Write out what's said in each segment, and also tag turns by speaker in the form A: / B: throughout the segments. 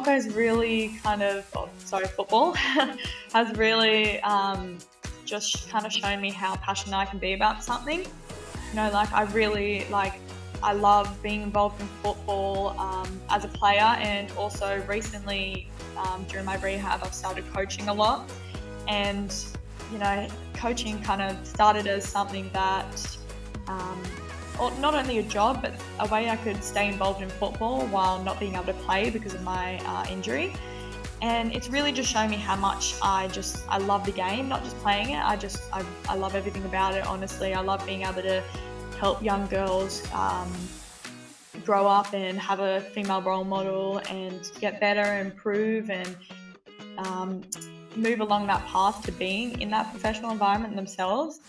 A: soccer has really football has really just kind of shown me how passionate I can be about something. I love being involved in football as a player, and also recently during my rehab I've started coaching a lot. And coaching kind of started as something that not only a job, but a way I could stay involved in football while not being able to play because of my injury. And it's really just shown me how much I love the game, not just playing it. I love everything about it, honestly. I love being able to help young girls grow up and have a female role model and get better and improve and move along that path to being in that professional environment themselves.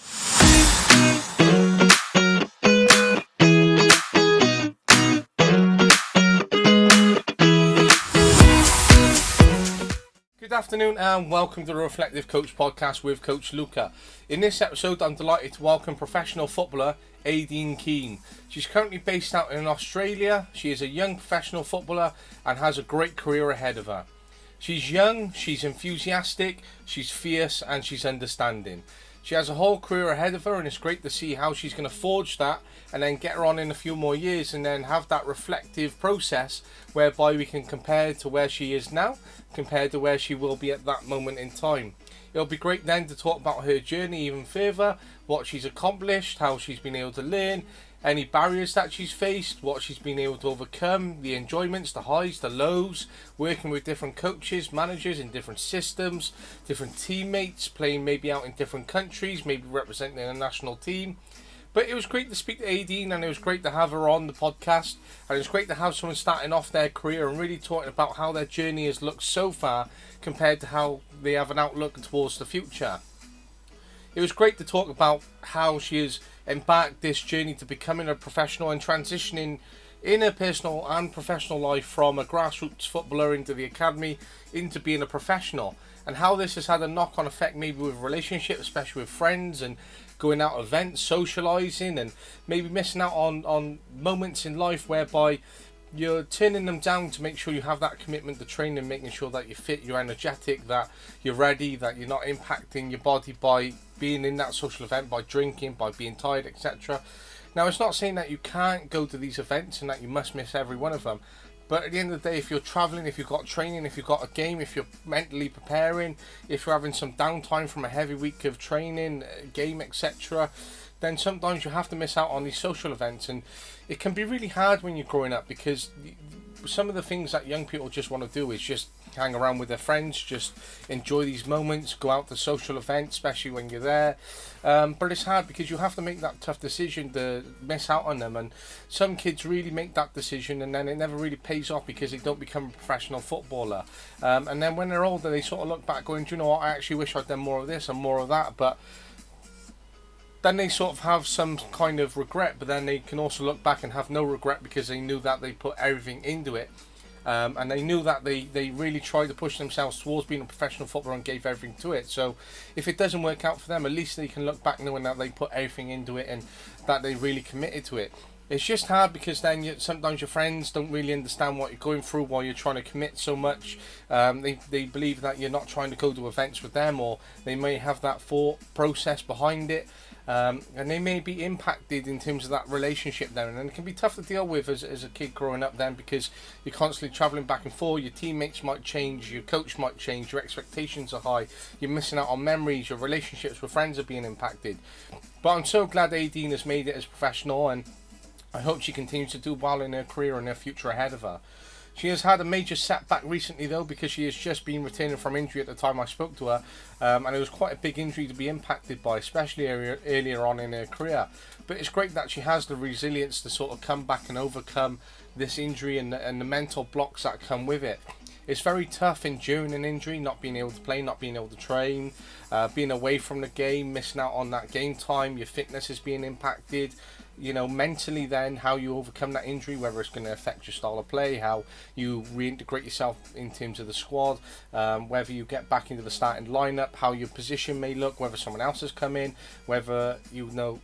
B: Good afternoon and welcome to the Reflective Coach podcast with Coach Luca. In this episode I'm delighted to welcome professional footballer Aideen Keane. She's currently based out in Australia. She is a young professional footballer and has a great career ahead of her. She's young, she's enthusiastic, she's fierce and she's understanding. She has a whole career ahead of her, and it's great to see how she's going to forge that and then get her on in a few more years and then have that reflective process whereby we can compare to where she is now compared to where she will be at that moment in time. It'll be great then to talk about her journey even further, what she's accomplished, how she's been able to learn, any barriers that she's faced, what she's been able to overcome, the enjoyments, the highs, the lows, working with different coaches, managers in different systems, different teammates, playing maybe out in different countries, maybe representing a national team. But it was great to speak to Aideen, and it was great to have her on the podcast, and it's great to have someone starting off their career and really talking about how their journey has looked so far compared to how they have an outlook towards the future. It was great to talk about how she has embarked this journey to becoming a professional and transitioning in her personal and professional life from a grassroots footballer into the academy into being a professional, and how this has had a knock-on effect maybe with relationships, especially with friends, and going out events, socialising, and maybe missing out on moments in life whereby you're turning them down to make sure you have that commitment to training, making sure that you're fit, you're energetic, that you're ready, that you're not impacting your body by being in that social event, by drinking, by being tired, etc. Now, it's not saying that you can't go to these events and that you must miss every one of them. But at the end of the day, if you're travelling, if you've got training, if you've got a game, if you're mentally preparing, if you're having some downtime from a heavy week of training, game, etc., then sometimes you have to miss out on these social events. And it can be really hard when you're growing up, because some of the things that young people just want to do is just hang around with their friends, just enjoy these moments, go out to social events, especially when you're there. But it's hard because you have to make that tough decision to miss out on them. And some kids really make that decision, and then it never really pays off because they don't become a professional footballer. And then when they're older, they sort of look back going, do you know what, I actually wish I'd done more of this and more of that. But then they sort of have some kind of regret, but then they can also look back and have no regret because they knew that they put everything into it. And they knew that they really tried to push themselves towards being a professional footballer and gave everything to it. So if it doesn't work out for them, at least they can look back knowing that they put everything into it and that they really committed to it. It's just hard because then sometimes your friends don't really understand what you're going through while you're trying to commit so much. They believe that you're not trying to go to events with them, or they may have that thought process behind it. And they may be impacted in terms of that relationship then, and it can be tough to deal with as a kid growing up then, because you're constantly travelling back and forth, your teammates might change, your coach might change, your expectations are high, you're missing out on memories, your relationships with friends are being impacted. But I'm so glad Aideen has made it as a professional, and I hope she continues to do well in her career and her future ahead of her. She has had a major setback recently though, because she has just been returning from injury at the time I spoke to her, and it was quite a big injury to be impacted by, especially earlier on in her career. But it's great that she has the resilience to sort of come back and overcome this injury and the mental blocks that come with it. It's very tough enduring an injury, not being able to play, not being able to train, being away from the game, missing out on that game time, your fitness is being impacted. You know, mentally then, how you overcome that injury, whether it's going to affect your style of play, how you reintegrate yourself in terms of the squad, whether you get back into the starting lineup, how your position may look, whether someone else has come in, whether you know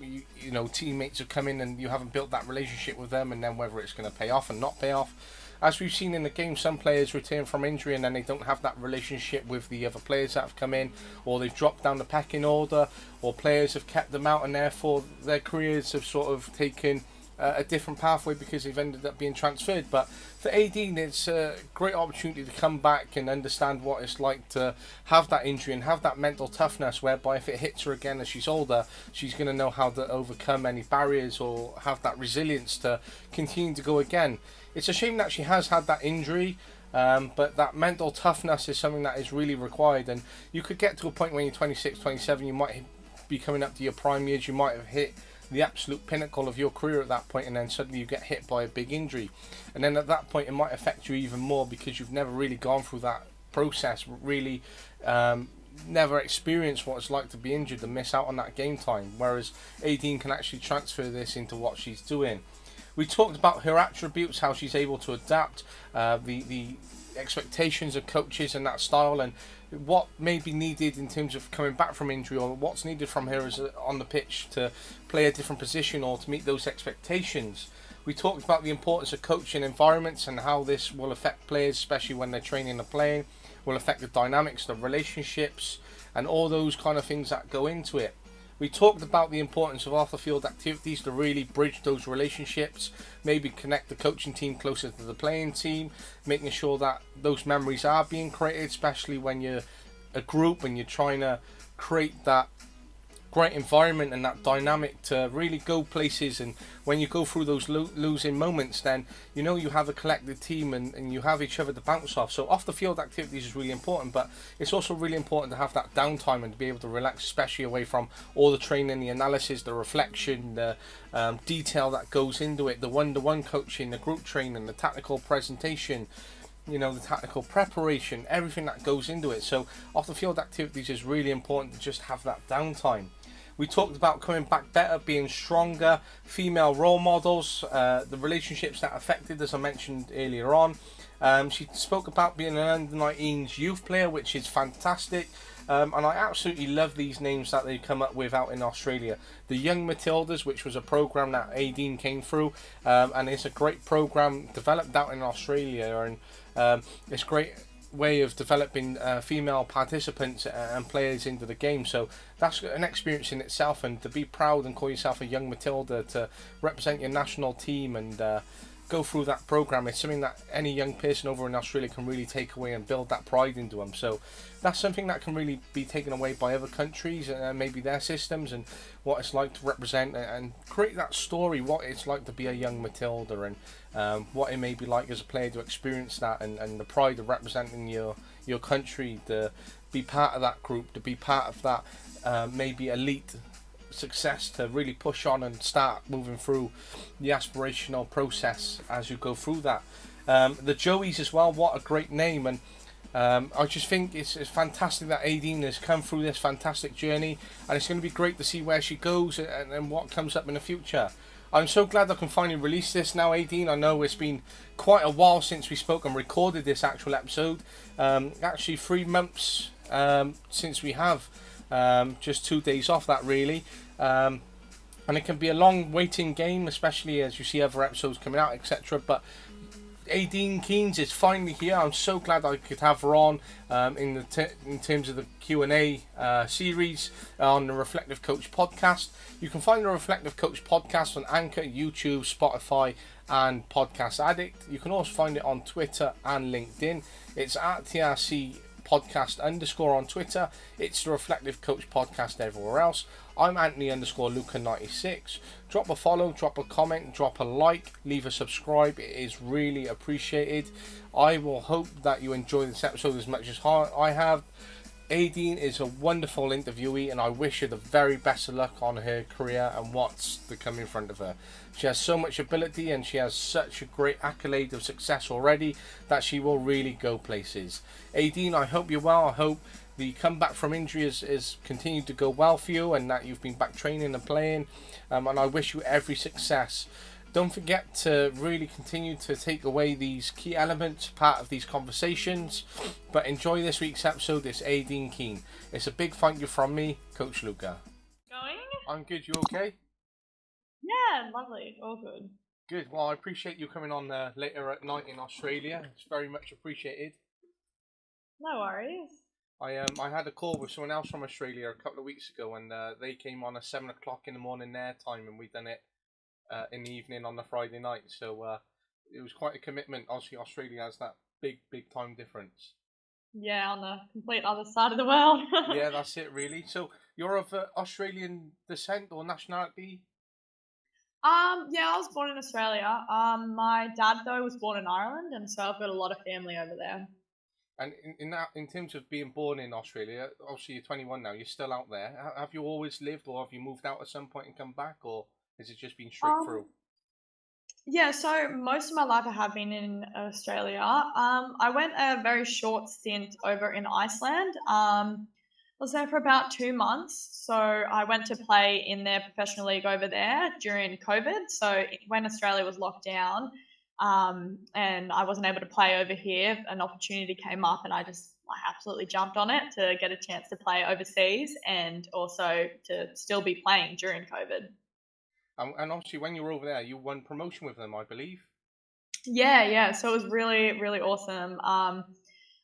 B: teammates have come in and you haven't built that relationship with them, and then whether it's going to pay off and not pay off. as we've seen in the game, some players return from injury and then they don't have that relationship with the other players that have come in, or they've dropped down the pecking order, or players have kept them out and therefore their careers have sort of taken a different pathway because they've ended up being transferred. But for Aideen, it's a great opportunity to come back and understand what it's like to have that injury and have that mental toughness, whereby if it hits her again as she's older, she's going to know how to overcome any barriers or have that resilience to continue to go again. It's a shame that she has had that injury, but that mental toughness is something that is really required. And you could get to a point when you're 26, 27, you might be coming up to your prime years, you might have hit the absolute pinnacle of your career at that point, and then suddenly you get hit by a big injury, and then at that point it might affect you even more because you've never really gone through that process, really never experienced what it's like to be injured and miss out on that game time, whereas Aideen can actually transfer this into what she's doing. We talked about her attributes, how she's able to adapt, the expectations of coaches and that style, and what may be needed in terms of coming back from injury, or what's needed from her as on the pitch to play a different position or to meet those expectations. We talked about the importance of coaching environments and how this will affect players, especially when they're training and playing, will affect the dynamics, the relationships, and all those kind of things that go into it. We talked about the importance of off-the-field activities to really bridge those relationships, maybe connect the coaching team closer to the playing team, making sure that those memories are being created, especially when you're a group and you're trying to create that great environment and that dynamic to really go places. And when you go through those losing moments, then you know you have a collected team and you have each other to bounce off. So off the field activities is really important, but it's also really important to have that downtime and to be able to relax, especially away from all the training, the analysis, the reflection, the detail that goes into it, the one-to-one coaching, the group training, the tactical presentation, you know, the tactical preparation, everything that goes into it. So off the field activities is really important to just have that downtime. We talked about coming back better, being stronger, female role models, the relationships that affected, as I mentioned earlier on. She spoke about being an under-19s youth player, which is fantastic. And I absolutely love these names that they've come up with out in Australia. The Young Matildas, which was a program that Aideen came through, and it's a great program developed out in Australia, and it's great way of developing female participants and players into the game. So that's an experience in itself, and to be proud and call yourself a Young Matilda, to represent your national team and go through that program, it's something that any young person over in Australia can really take away and build that pride into them. So that's something that can really be taken away by other countries and maybe their systems, and what it's like to represent and create that story, what it's like to be a young Matilda, and what it may be like as a player to experience that, and the pride of representing your country, to be part of that group, to be part of that maybe elite success, to really push on and start moving through the aspirational process as you go through that. The Joeys as well, what a great name, and I just think it's fantastic that Aideen has come through this fantastic journey, and it's going to be great to see where she goes and what comes up in the future. I'm so glad I can finally release this now, Aideen. I know it's been quite a while since we spoke and recorded this actual episode. Actually 3 months since we have. Just 2 days off that, really. And it can be a long waiting game, especially as you see other episodes coming out, etc. But Aideen Keane is finally here. I'm so glad I could have her on in terms of the Q&A series on the Reflective Coach podcast. You can find the Reflective Coach podcast on Anchor, YouTube, Spotify, and Podcast Addict. You can also find it on Twitter and LinkedIn. It's at TRC podcast _ on Twitter. It's the Reflective Coach podcast everywhere else. I'm Anthony _ Luca 96. Drop a follow, drop a comment, drop a like, leave a subscribe. It is really appreciated. I will hope that you enjoy this episode as much as I have. Aideen is a wonderful interviewee, and I wish her the very best of luck on her career and what's to come in front of her. She has so much ability, and she has such a great accolade of success already that she will really go places. Aideen, I hope you're well. I hope the comeback from injury is continued to go well for you, and that you've been back training and playing, and I wish you every success. Don't forget to really continue to take away these key elements, part of these conversations. But enjoy this week's episode. It's Aideen Keane. It's a big thank you from me, Coach Luca.
A: Going?
B: I'm good. You okay?
A: Yeah, lovely. All good.
B: Good. Well, I appreciate you coming on later at night in Australia. It's very much appreciated.
A: No worries.
B: I had a call with someone else from Australia a couple of weeks ago, and they came on at 7 o'clock in the morning their time, and we done it in the evening on the Friday night. So it was quite a commitment. Obviously, Australia has that big time difference.
A: Yeah, on the complete other side of the world.
B: Yeah, that's it, really. So you're of Australian descent or nationality?
A: Yeah, I was born in Australia. My dad though was born in Ireland, and so I've got a lot of family over there.
B: And in terms of being born in Australia, obviously you're 21 now. You're still out there. Have you always lived, or have you moved out at some point and come back, or has it just been straight through?
A: Um, yeah, so most of my life I have been in Australia. I went a very short stint over in Iceland. I was there for about 2 months. So I went to play in their professional league over there during COVID. So when Australia was locked down, and I wasn't able to play over here, an opportunity came up, and I absolutely jumped on it to get a chance to play overseas and also to still be playing during COVID.
B: And obviously, when you were over there, you won promotion with them, I believe.
A: Yeah, yeah. So it was really, really awesome.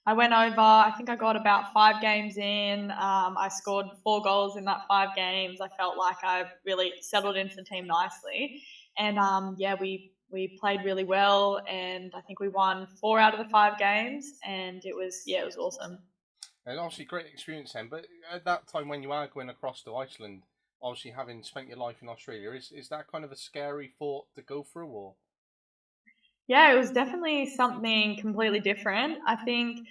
A: I went over, I think I got about 5 games in. I scored 4 goals in that 5 games. I felt like I really settled into the team nicely. And yeah, we played really well. And I think we won 4 out of the 5 games. And it was awesome.
B: And obviously, great experience then. But at that time, when you are going across to Iceland, obviously having spent your life in Australia, is that kind of a scary thought to go through, or?
A: Yeah, it was definitely something completely different. I think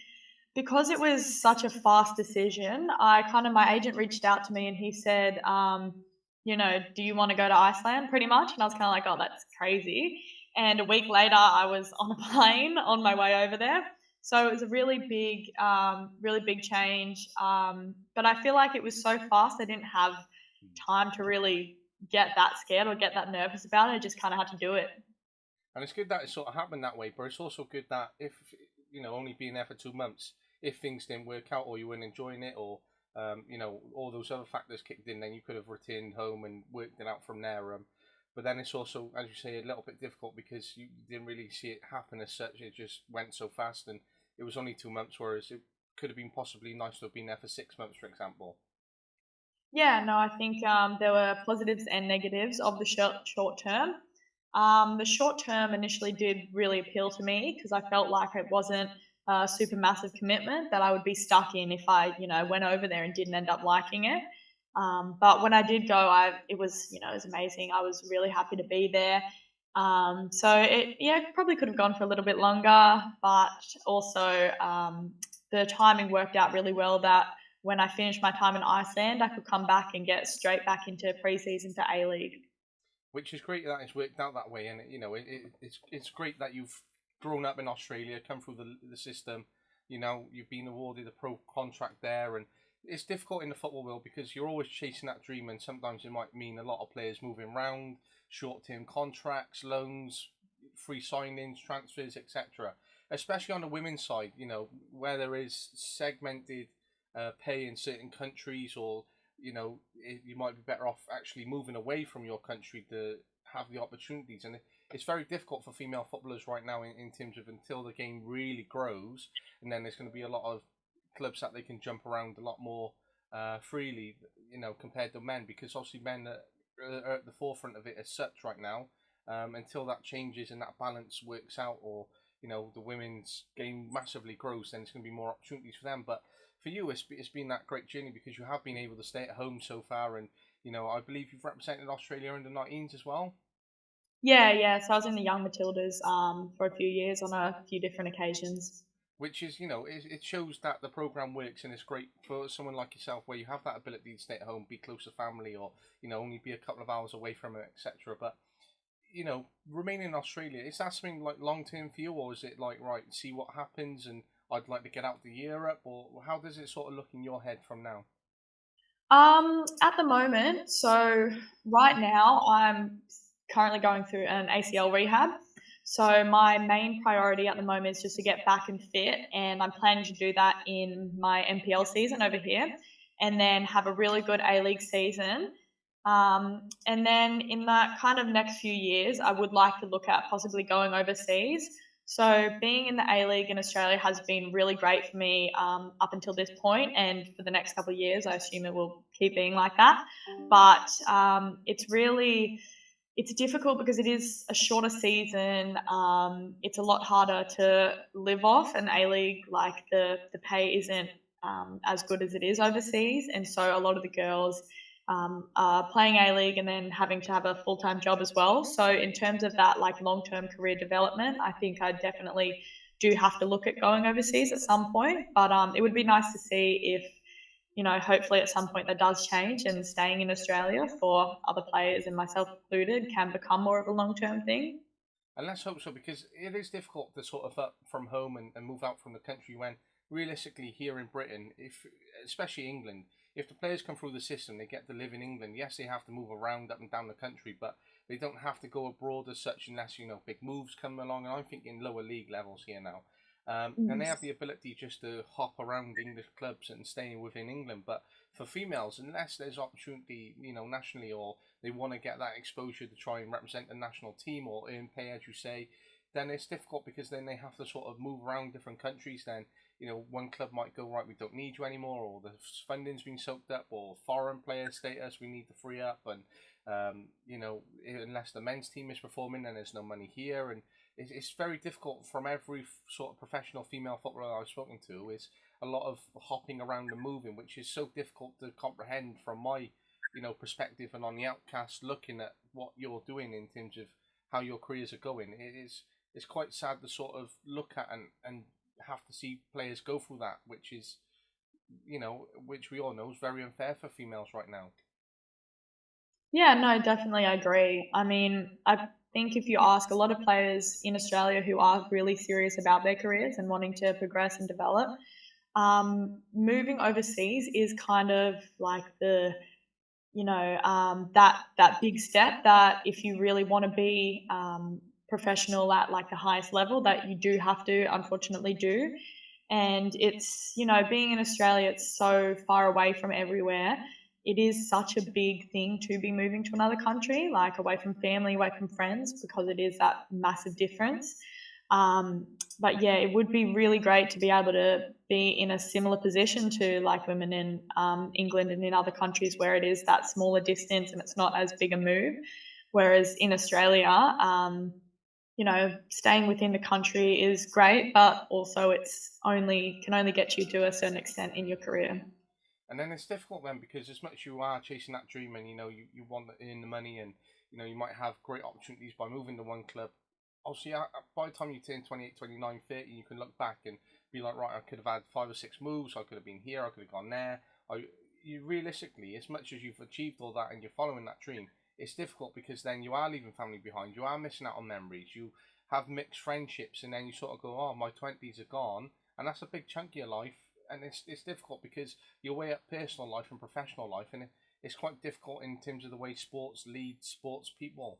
A: because it was such a fast decision, my agent reached out to me and he said, do you want to go to Iceland pretty much? And I was kind of like, oh, that's crazy. And a week later, I was on a plane on my way over there. So it was a really big change. But I feel like it was so fast, I didn't have time to really get that scared or get that nervous about it. I just kind of had to do it.
B: And it's good that it sort of happened that way, but it's also good that if, only being there for 2 months, if things didn't work out or you weren't enjoying it or, all those other factors kicked in, then you could have returned home and worked it out from there. But then it's also, as you say, a little bit difficult because you didn't really see it happen as such. It just went so fast and it was only 2 months, whereas it could have been possibly nice to have been there for 6 months, for example.
A: Yeah, no, I think there were positives and negatives of the short term. The short term initially did really appeal to me because I felt like it wasn't a super massive commitment that I would be stuck in if I, went over there and didn't end up liking it. But when I did go, it was amazing. I was really happy to be there. Probably could have gone for a little bit longer, but also the timing worked out really well that when I finished my time in Iceland, I could come back and get straight back into pre-season to A-League.
B: Which is great that it's worked out that way, and it's great that you've grown up in Australia, come through the system. You've been awarded a pro contract there, and it's difficult in the football world because you're always chasing that dream, and sometimes it might mean a lot of players moving around, short-term contracts, loans, free signings, transfers, etc. Especially on the women's side, where there is segmented pay in certain countries, or you might be better off actually moving away from your country to have the opportunities. And it's very difficult for female footballers right now in terms of until the game really grows, and then there's going to be a lot of clubs that they can jump around a lot more freely, compared to men, because obviously men are at the forefront of it as such right now. Until that changes and that balance works out, or the women's game massively grows, then it's going to be more opportunities for them. But for you, it's been that great journey because you have been able to stay at home so far, and I believe you've represented Australia in the 19s as well.
A: Yeah, yeah. So I was in the young Matildas for a few years on a few different occasions.
B: Which is, it shows that the program works, and it's great for someone like yourself where you have that ability to stay at home, be close to family, or only be a couple of hours away from it, etc. But remaining in Australia, is that something like long term for you, or is it like, right, see what happens, and I'd like to get out to Europe, or how does it sort of look in your head from now?
A: At the moment, so right now I'm currently going through an ACL rehab. So my main priority at the moment is just to get back and fit, and I'm planning to do that in my NPL season over here, and then have a really good A-League season. And then in that kind of next few years, I would like to look at possibly going overseas. So being in the A League in Australia has been really great for me up until this point, and for the next couple of years, I assume it will keep being like that. But it's difficult because it is a shorter season. It's a lot harder to live off an A League. Like the pay isn't as good as it is overseas, and so a lot of the girls are playing A League and then having to have a full time job as well. So in terms of that, like long term career development, I think I definitely do have to look at going overseas at some point. But it would be nice to see if, hopefully at some point that does change and staying in Australia for other players and myself included can become more of a long term thing.
B: And let's hope so, because it is difficult to sort of up from home and move out from the country when realistically here in Britain, if especially England, if the players come through the system, they get to live in England. Yes, they have to move around up and down the country, but they don't have to go abroad as such unless big moves come along. And I'm thinking lower league levels here now. And they have the ability just to hop around English clubs and stay within England. But for females, unless there's opportunity, nationally, or they want to get that exposure to try and represent the national team or earn pay, as you say, then it's difficult because then they have to sort of move around different countries. Then, one club might go, right, we don't need you anymore, or the funding's been soaked up, or foreign player status, we need to free up. And, unless the men's team is performing, then there's no money here. And it's very difficult from every sort of professional female footballer I've spoken to. Is a lot of hopping around and moving, which is so difficult to comprehend from my, perspective and on the outcast looking at what you're doing in terms of how your careers are going. It's quite sad to sort of look at and have to see players go through that, which is, which we all know is very unfair for females right now.
A: Yeah, no, definitely I agree. I mean, I think if you ask a lot of players in Australia who are really serious about their careers and wanting to progress and develop, moving overseas is kind of like that big step that if you really want to be professional at like the highest level, that you do have to unfortunately do. And it's, being in Australia, it's so far away from everywhere. It is such a big thing to be moving to another country, like away from family, away from friends, because it is that massive difference. But yeah, it would be really great to be able to be in a similar position to like women in England and in other countries where it is that smaller distance and it's not as big a move. Whereas in Australia, staying within the country is great, but also can only get you to a certain extent in your career.
B: And then it's difficult then, because as much as you are chasing that dream and you want to earn the money, and you might have great opportunities by moving to one club. Obviously, by the time you turn 28, 29, 30, you can look back and be like, right, I could have had 5 or 6 moves, I could have been here, I could have gone there. You realistically, as much as you've achieved all that and you're following that dream, it's difficult because then you are leaving family behind, you are missing out on memories, you have mixed friendships, and then you sort of go, oh, my 20s are gone, and that's a big chunk of your life. And it's difficult because you weigh up personal life and professional life, and it's quite difficult in terms of the way sports lead sports people.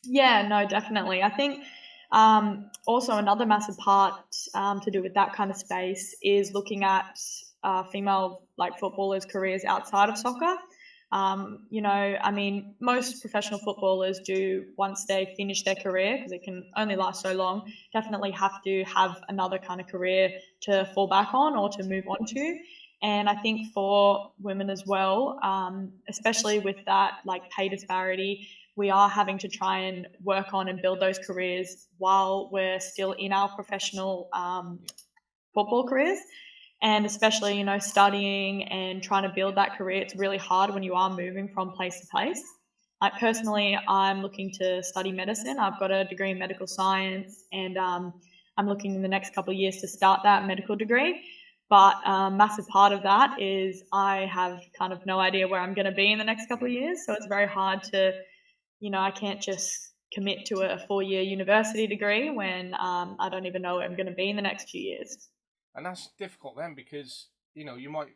A: Yeah, no, definitely. I think also another massive part to do with that kind of space is looking at female like footballers' careers outside of soccer. I mean, most professional footballers do once they finish their career, because it can only last so long, definitely have to have another kind of career to fall back on or to move on to. And I think for women as well, especially with that like pay disparity, we are having to try and work on and build those careers while we're still in our professional football careers. And especially, studying and trying to build that career, it's really hard when you are moving from place to place. Like personally, I'm looking to study medicine. I've got a degree in medical science, and I'm looking in the next couple of years to start that medical degree. But a massive part of that is I have kind of no idea where I'm going to be in the next couple of years. So it's very hard to, I can't just commit to a 4-year university degree when I don't even know where I'm going to be in the next few years.
B: And that's difficult then, because you might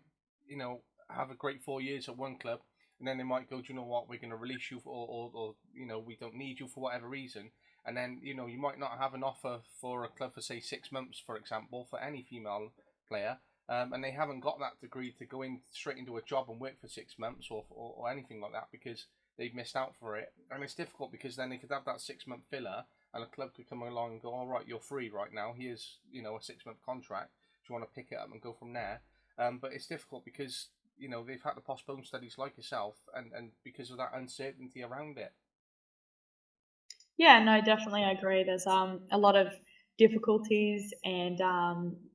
B: have a great 4 years at one club, and then they might go, do you know what, we're going to release you, or we don't need you for whatever reason. And then you might not have an offer for a club for say 6 months, for example, for any female player, and they haven't got that degree to go in straight into a job and work for 6 months or anything like that because they've missed out for it. And it's difficult because then they could have that 6 month filler and a club could come along and go, all right, you're free right now. Here's, a 6 month contract. Do you want to pick it up and go from there? But it's difficult because, they've had to postpone studies like yourself and because of that uncertainty around it.
A: Yeah, no, definitely, I agree. There's a lot of difficulties, and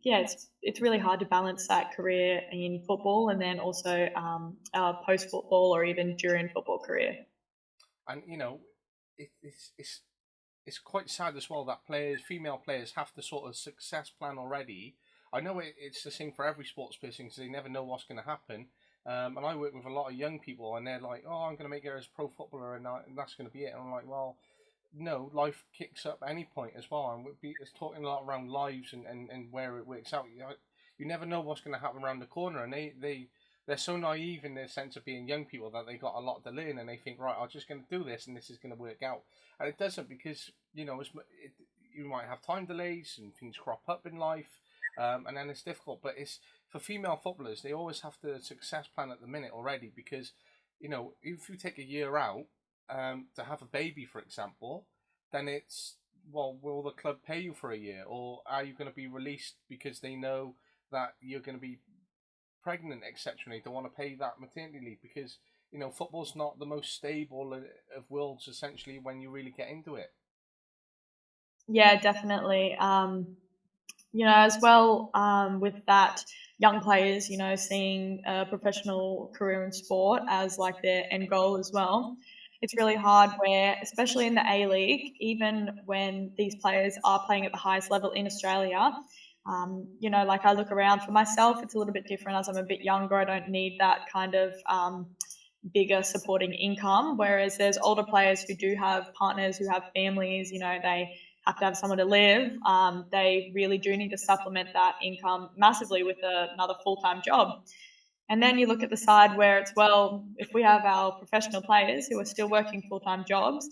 A: yeah, it's really hard to balance that career in football and then also post football or even during football career.
B: And it's quite sad as well that female players, have the sort of success plan already. I know it's the same for every sports person because they never know what's going to happen. And I work with a lot of young people, and they're like, "Oh, I'm going to make it as a pro footballer, and that's going to be it." And I'm like, "Well, no, life kicks up at any point as well." And it's talking a lot around lives and where it works out. You never know what's going to happen around the corner, and they're so naive in their sense of being young people that they got a lot to learn, and they think, right, I'm just going to do this, and this is going to work out. And it doesn't because you might have time delays and things crop up in life, and then it's difficult. But it's for female footballers, they always have the success plan at the minute already because if you take a year out to have a baby, for example, then it's, well, will the club pay you for a year, or are you going to be released because they know that you're going to be pregnant, etc. And they don't want to pay that maternity leave because football's not the most stable of worlds essentially when you really get into it.
A: Yeah, definitely. As well, with that, young players, seeing a professional career in sport as like their end goal as well. It's really hard where, especially in the A League, even when these players are playing at the highest level in Australia, like I look around for myself, it's a little bit different as I'm a bit younger. I don't need that kind of bigger supporting income. Whereas there's older players who do have partners, who have families, they have to have somewhere to live. They really do need to supplement that income massively with another full-time job. And then you look at the side where it's, well, if we have our professional players who are still working full-time jobs,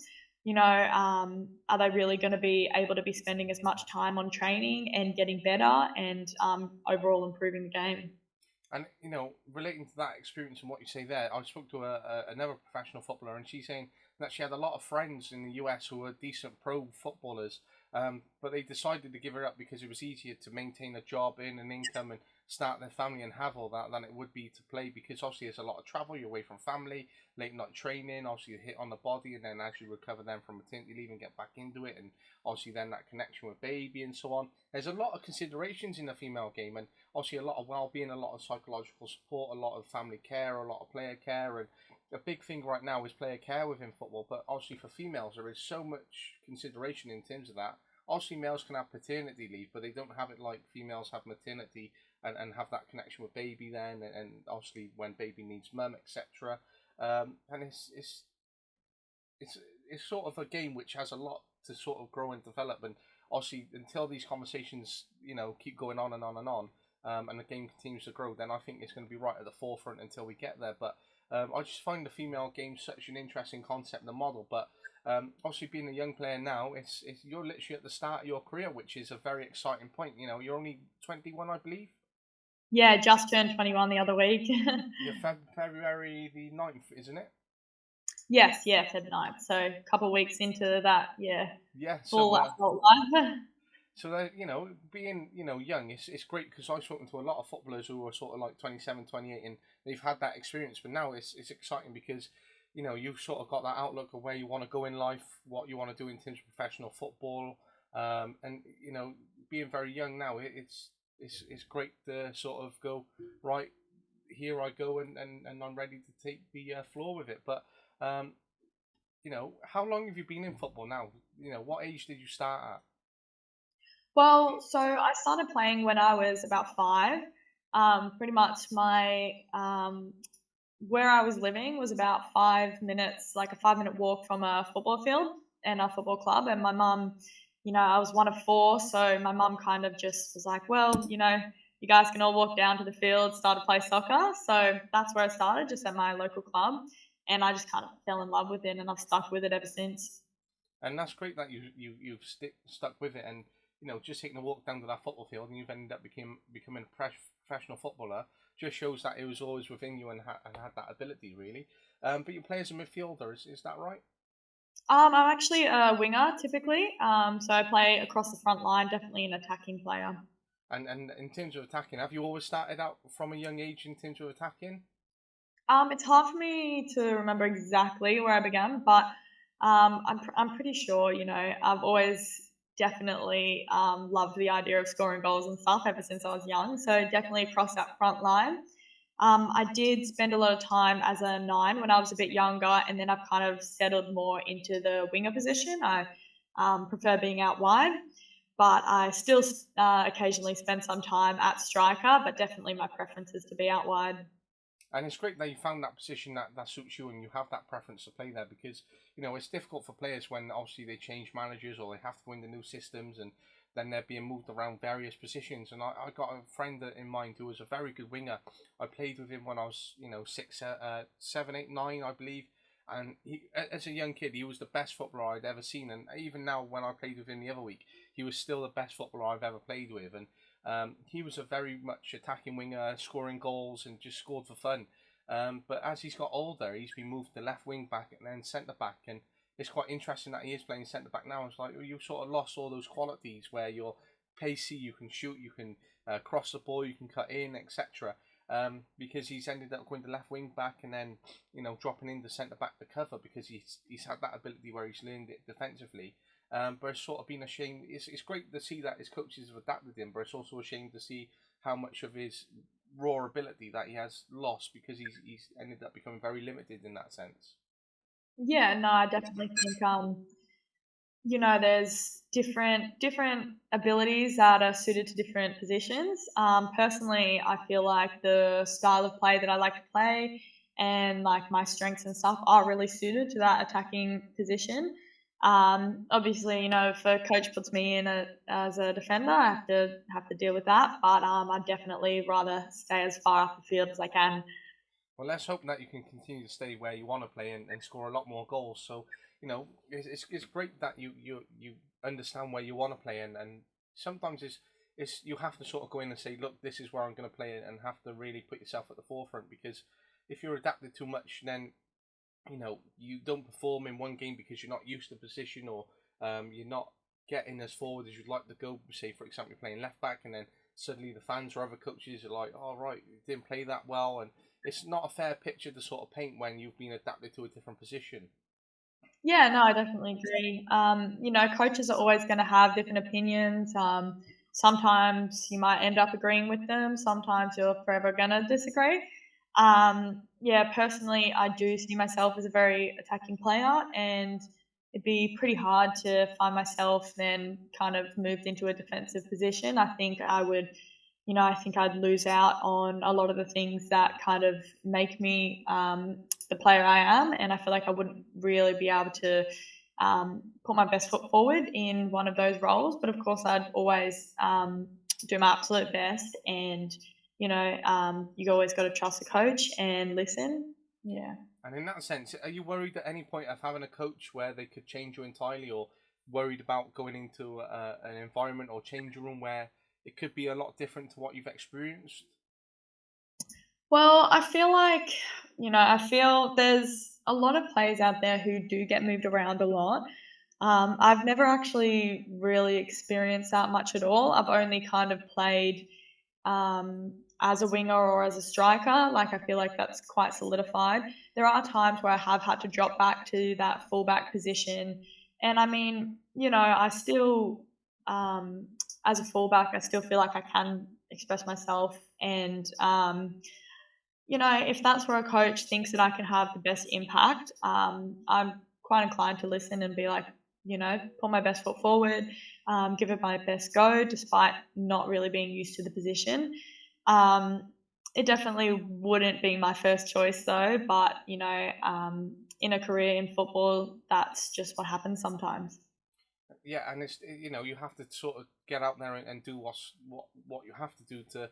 A: are they really going to be able to be spending as much time on training and getting better and overall improving the game?
B: And relating to that experience and what you say there, I spoke to another professional footballer, and she's saying that she had a lot of friends in the US who were decent pro footballers, but they decided to give it up because it was easier to maintain a job, earn an income, and start their family and have all that than it would be to play, because obviously there's a lot of travel, you're away from family, late night training, obviously you hit on the body, and then as you recover then from maternity leave and get back into it, and obviously then that connection with baby and so on. There's a lot of considerations in the female game, and obviously a lot of well-being, a lot of psychological support, a lot of family care, a lot of player care, and a big thing right now is player care within football. But obviously for females there is so much consideration in terms of that. Obviously males can have paternity leave, but they don't have it like females have maternity and have that connection with baby then, and obviously when baby needs mum, etc. And it's sort of a game which has a lot to sort of grow and develop, and obviously until these conversations keep going on and on and on, and the game continues to grow, then I think it's going to be right at the forefront until we get there. But I just find the female game such an interesting concept and model. But obviously being a young player now, it's you're literally at the start of your career, which is a very exciting point. You're only 21, I believe.
A: Yeah, just turned 21 the other week.
B: You're February the 9th, isn't it?
A: Yes, yeah, Feb 9th. So a couple of weeks into that, yeah.
B: Yeah,
A: full adult life.
B: So that, being young, it's great because I've spoken to a lot of footballers who are sort of like 27, 28, and they've had that experience. But now it's exciting because you've sort of got that outlook of where you want to go in life, what you want to do in terms of professional football, and being very young now, it's great to sort of go, right, here I go, and I'm ready to take the floor with it. But how long have you been in football now? What age did you start at?
A: Well, so I started playing when I was about 5. Pretty much my where I was living was about 5 minutes, like a 5-minute walk from a football field and a football club. And my mum, I was one of 4, so my mum kind of just was like, well, you guys can all walk down to the field, start to play soccer. So that's where I started, just at my local club. And I just kind of fell in love with it, and I've stuck with it ever since.
B: And that's great that you've stuck with it. And just taking a walk down to that football field and you've ended up becoming a professional footballer just shows that it was always within you and had that ability, really. But you play as a midfielder, is that right?
A: I'm actually a winger typically, so I play across the front line, definitely an attacking player.
B: And in terms of attacking, have you always started out from a young age in terms of attacking?
A: It's hard for me to remember exactly where I began, but I'm pretty sure, I've always definitely loved the idea of scoring goals and stuff ever since I was young. So definitely across that front line. I did spend a lot of time as a nine when I was a bit younger, and then I've kind of settled more into the winger position. I prefer being out wide, but I still occasionally spend some time at striker, but definitely my preference is to be out wide.
B: And it's great that you found that position that suits you and you have that preference to play there because, it's difficult for players when obviously they change managers or they have to go into new systems and then they're being moved around various positions. And I got a friend in mind who was a very good winger. I played with him when I was, 7, 8, 9, I believe. And as a young kid, he was the best footballer I'd ever seen. And even now, when I played with him the other week, he was still the best footballer I've ever played with. And he was a very much attacking winger, scoring goals and just scored for fun. But as he's got older, he's been moved to left wing back and then centre back. And it's quite interesting that he is playing centre back now. It's like you've sort of lost all those qualities where you're pacey, you can shoot, you can cross the ball, you can cut in, etc. Because he's ended up going to left wing back and then dropping into centre back to cover because he's had that ability where he's learned it defensively. But it's sort of been a shame. It's great to see that his coaches have adapted him, but it's also a shame to see how much of his raw ability that he has lost because he's ended up becoming very limited in that sense.
A: Yeah, no, I definitely think there's different abilities that are suited to different positions. Personally, I feel like the style of play that I like to play and like my strengths and stuff are really suited to that attacking position. Obviously, if a coach puts me in as a defender, I have to deal with that. But I'd definitely rather stay as far up the field as I can.
B: Well, let's hope that you can continue to stay where you want to play and score a lot more goals. So, it's great that you understand where you want to play and sometimes it's you have to sort of go in and say, look, this is where I'm going to play and have to really put yourself at the forefront because if you're adapted too much, then you don't perform in one game because you're not used to the position or you're not getting as forward as you'd like to go. Say, for example, you're playing left back and then suddenly the fans or other coaches are like, oh, right, you didn't play that well. And it's not a fair picture to sort of paint when you've been adapted to a different position.
A: Yeah, no, I definitely agree. Coaches are always going to have different opinions. Sometimes you might end up agreeing with them. Sometimes you're forever going to disagree. Yeah, personally, I do see myself as a very attacking player, and it'd be pretty hard to find myself then kind of moved into a defensive position. I think I'd lose out on a lot of the things that kind of make me the player I am, and I feel like I wouldn't really be able to put my best foot forward in one of those roles. But of course, I'd always do my absolute best, and you always got to trust the coach and listen. Yeah.
B: And in that sense, are you worried at any point of having a coach where they could change you entirely, or worried about going into an environment or change room where it could be a lot different to what you've experienced?
A: Well, I feel there's a lot of players out there who do get moved around a lot. I've never actually really experienced that much at all. I've only kind of played as a winger or as a striker. Like, I feel like that's quite solidified. There are times where I have had to drop back to that fullback position. And I mean, I still, as a fullback, I still feel like I can express myself. And if that's where a coach thinks that I can have the best impact, I'm quite inclined to listen and be like, put my best foot forward, give it my best go, despite not really being used to the position. It definitely wouldn't be my first choice though, but in a career in football, that's just what happens sometimes.
B: Yeah, and it's you have to sort of get out there and do what you have to do to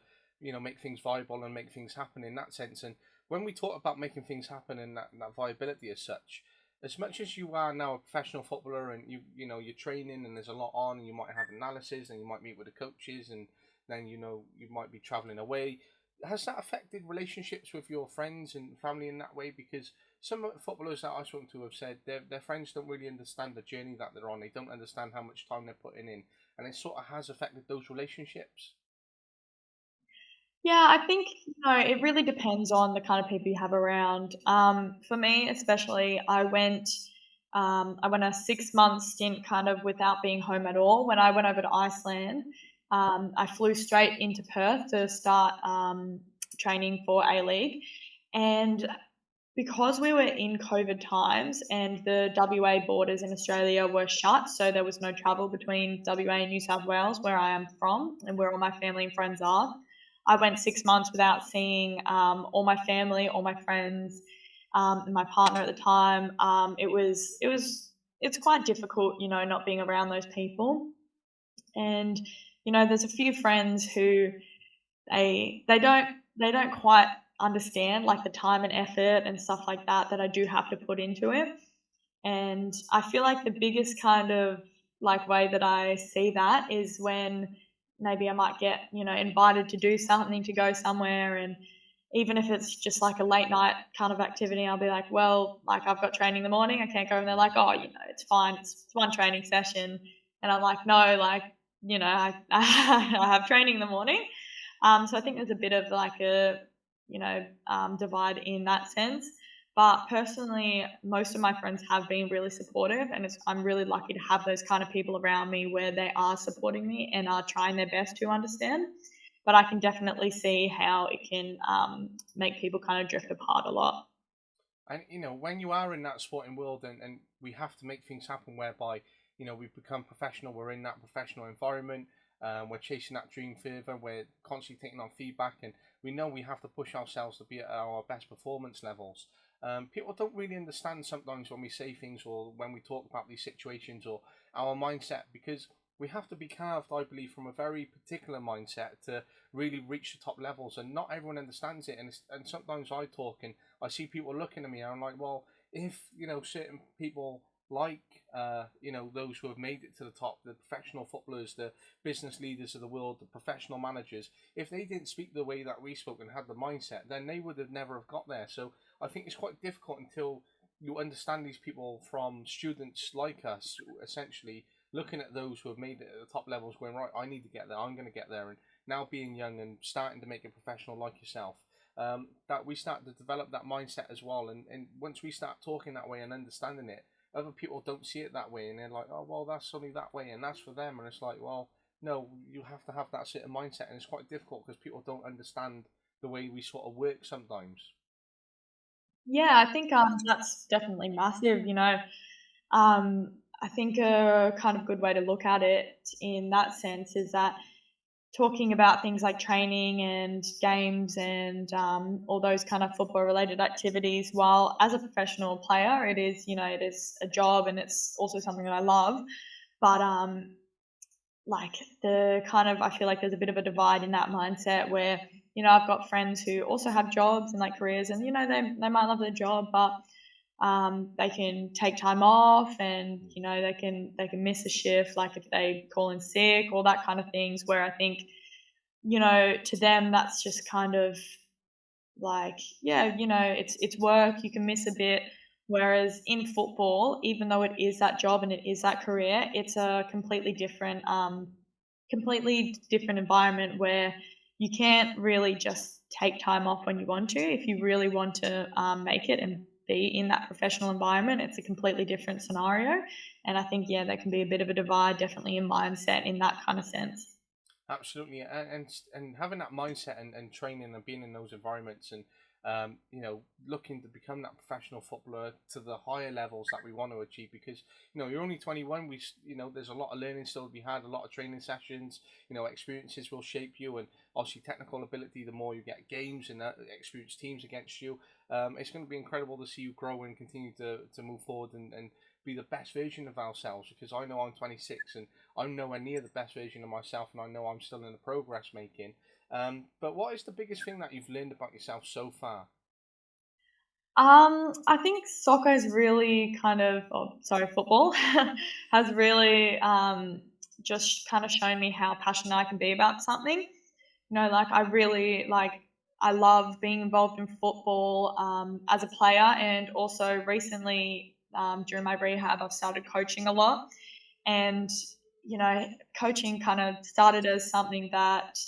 B: make things viable and make things happen in that sense. And when we talk about making things happen and that viability as such, as much as you are now a professional footballer and you're training and there's a lot on and you might have analysis and you might meet with the coaches and then you might be traveling away, has that affected relationships with your friends and family in that way? Because some footballers that I've spoken to have said their friends don't really understand the journey that they're on. They don't understand how much time they're putting in, and it sort of has affected those relationships.
A: Yeah, I think, it really depends on the kind of people you have around. For me, especially, I went a 6 month stint kind of without being home at all. When I went over to Iceland, I flew straight into Perth to start training for A League. And because we were in COVID times and the WA borders in Australia were shut, so there was no travel between WA and New South Wales, where I am from and where all my family and friends are. I went 6 months without seeing all my family, all my friends, and my partner at the time. It's quite difficult, not being around those people. And there's a few friends who they don't quite understand like the time and effort and stuff like that I do have to put into it. And I feel like the biggest kind of like way that I see that is when maybe I might get, invited to do something, to go somewhere, and even if it's just like a late night kind of activity, I'll be like, well, like I've got training in the morning, I can't go. And they're like, oh, it's fine, it's one training session. And I'm like, no, like, I have training in the morning. So I think there's a bit of like a, divide in that sense. But personally, most of my friends have been really supportive, and I'm really lucky to have those kind of people around me where they are supporting me and are trying their best to understand. But I can definitely see how it can make people kind of drift apart a lot.
B: And when you are in that sporting world, and we have to make things happen whereby we've become professional, we're in that professional environment, we're chasing that dream further, we're constantly taking on feedback, and we know we have to push ourselves to be at our best performance levels. People don't really understand sometimes when we say things or when we talk about these situations or our mindset, because we have to be carved, I believe, from a very particular mindset to really reach the top levels, and not everyone understands it. And sometimes I talk and I see people looking at me, and I'm like, well, if certain people like those who have made it to the top, the professional footballers, the business leaders of the world, the professional managers, if they didn't speak the way that we spoke and had the mindset, then they would have never have got there. So I think it's quite difficult until you understand these people from students like us, essentially looking at those who have made it at the top levels, going, right, I need to get there, I'm going to get there. And now being young and starting to make it professional like yourself, that we start to develop that mindset as well. And once we start talking that way and understanding it, other people don't see it that way, and they're like, oh, well, that's only that way, and that's for them. And it's like, well, no, you have to have that certain mindset, and it's quite difficult because people don't understand the way we sort of work sometimes.
A: Yeah, I think that's definitely massive. I think a kind of good way to look at it in that sense is that talking about things like training and games and all those kind of football related activities, while as a professional player it is it is a job and it's also something that I love. But like the kind of, I feel like there's a bit of a divide in that mindset where I've got friends who also have jobs and like careers, and they might love their job, but they can take time off, and they can miss a shift, like if they call in sick, all that kind of things, where I think to them that's just kind of like, yeah, it's work, you can miss a bit. Whereas in football, even though it is that job and it is that career, it's a completely different environment where you can't really just take time off when you want to. If you really want to make it and be in that professional environment, it's a completely different scenario. And I think, yeah, there can be a bit of a divide definitely in mindset in that kind of sense.
B: Absolutely, and having that mindset and training and being in those environments and looking to become that professional footballer to the higher levels that we want to achieve, because you're only 21. There's a lot of learning still to be had, a lot of training sessions. Experiences will shape you, and obviously technical ability. The more you get games and experienced teams against you, it's going to be incredible to see you grow and continue to move forward and be the best version of ourselves, because I know I'm 26 and I'm nowhere near the best version of myself, and I know I'm still in the progress making. But what is the biggest thing that you've learned about yourself so far?
A: I think soccer has really football has really just kind of shown me how passionate I can be about something. Like I love being involved in football as a player, and also recently during my rehab, I've started coaching a lot. And, coaching kind of started as something that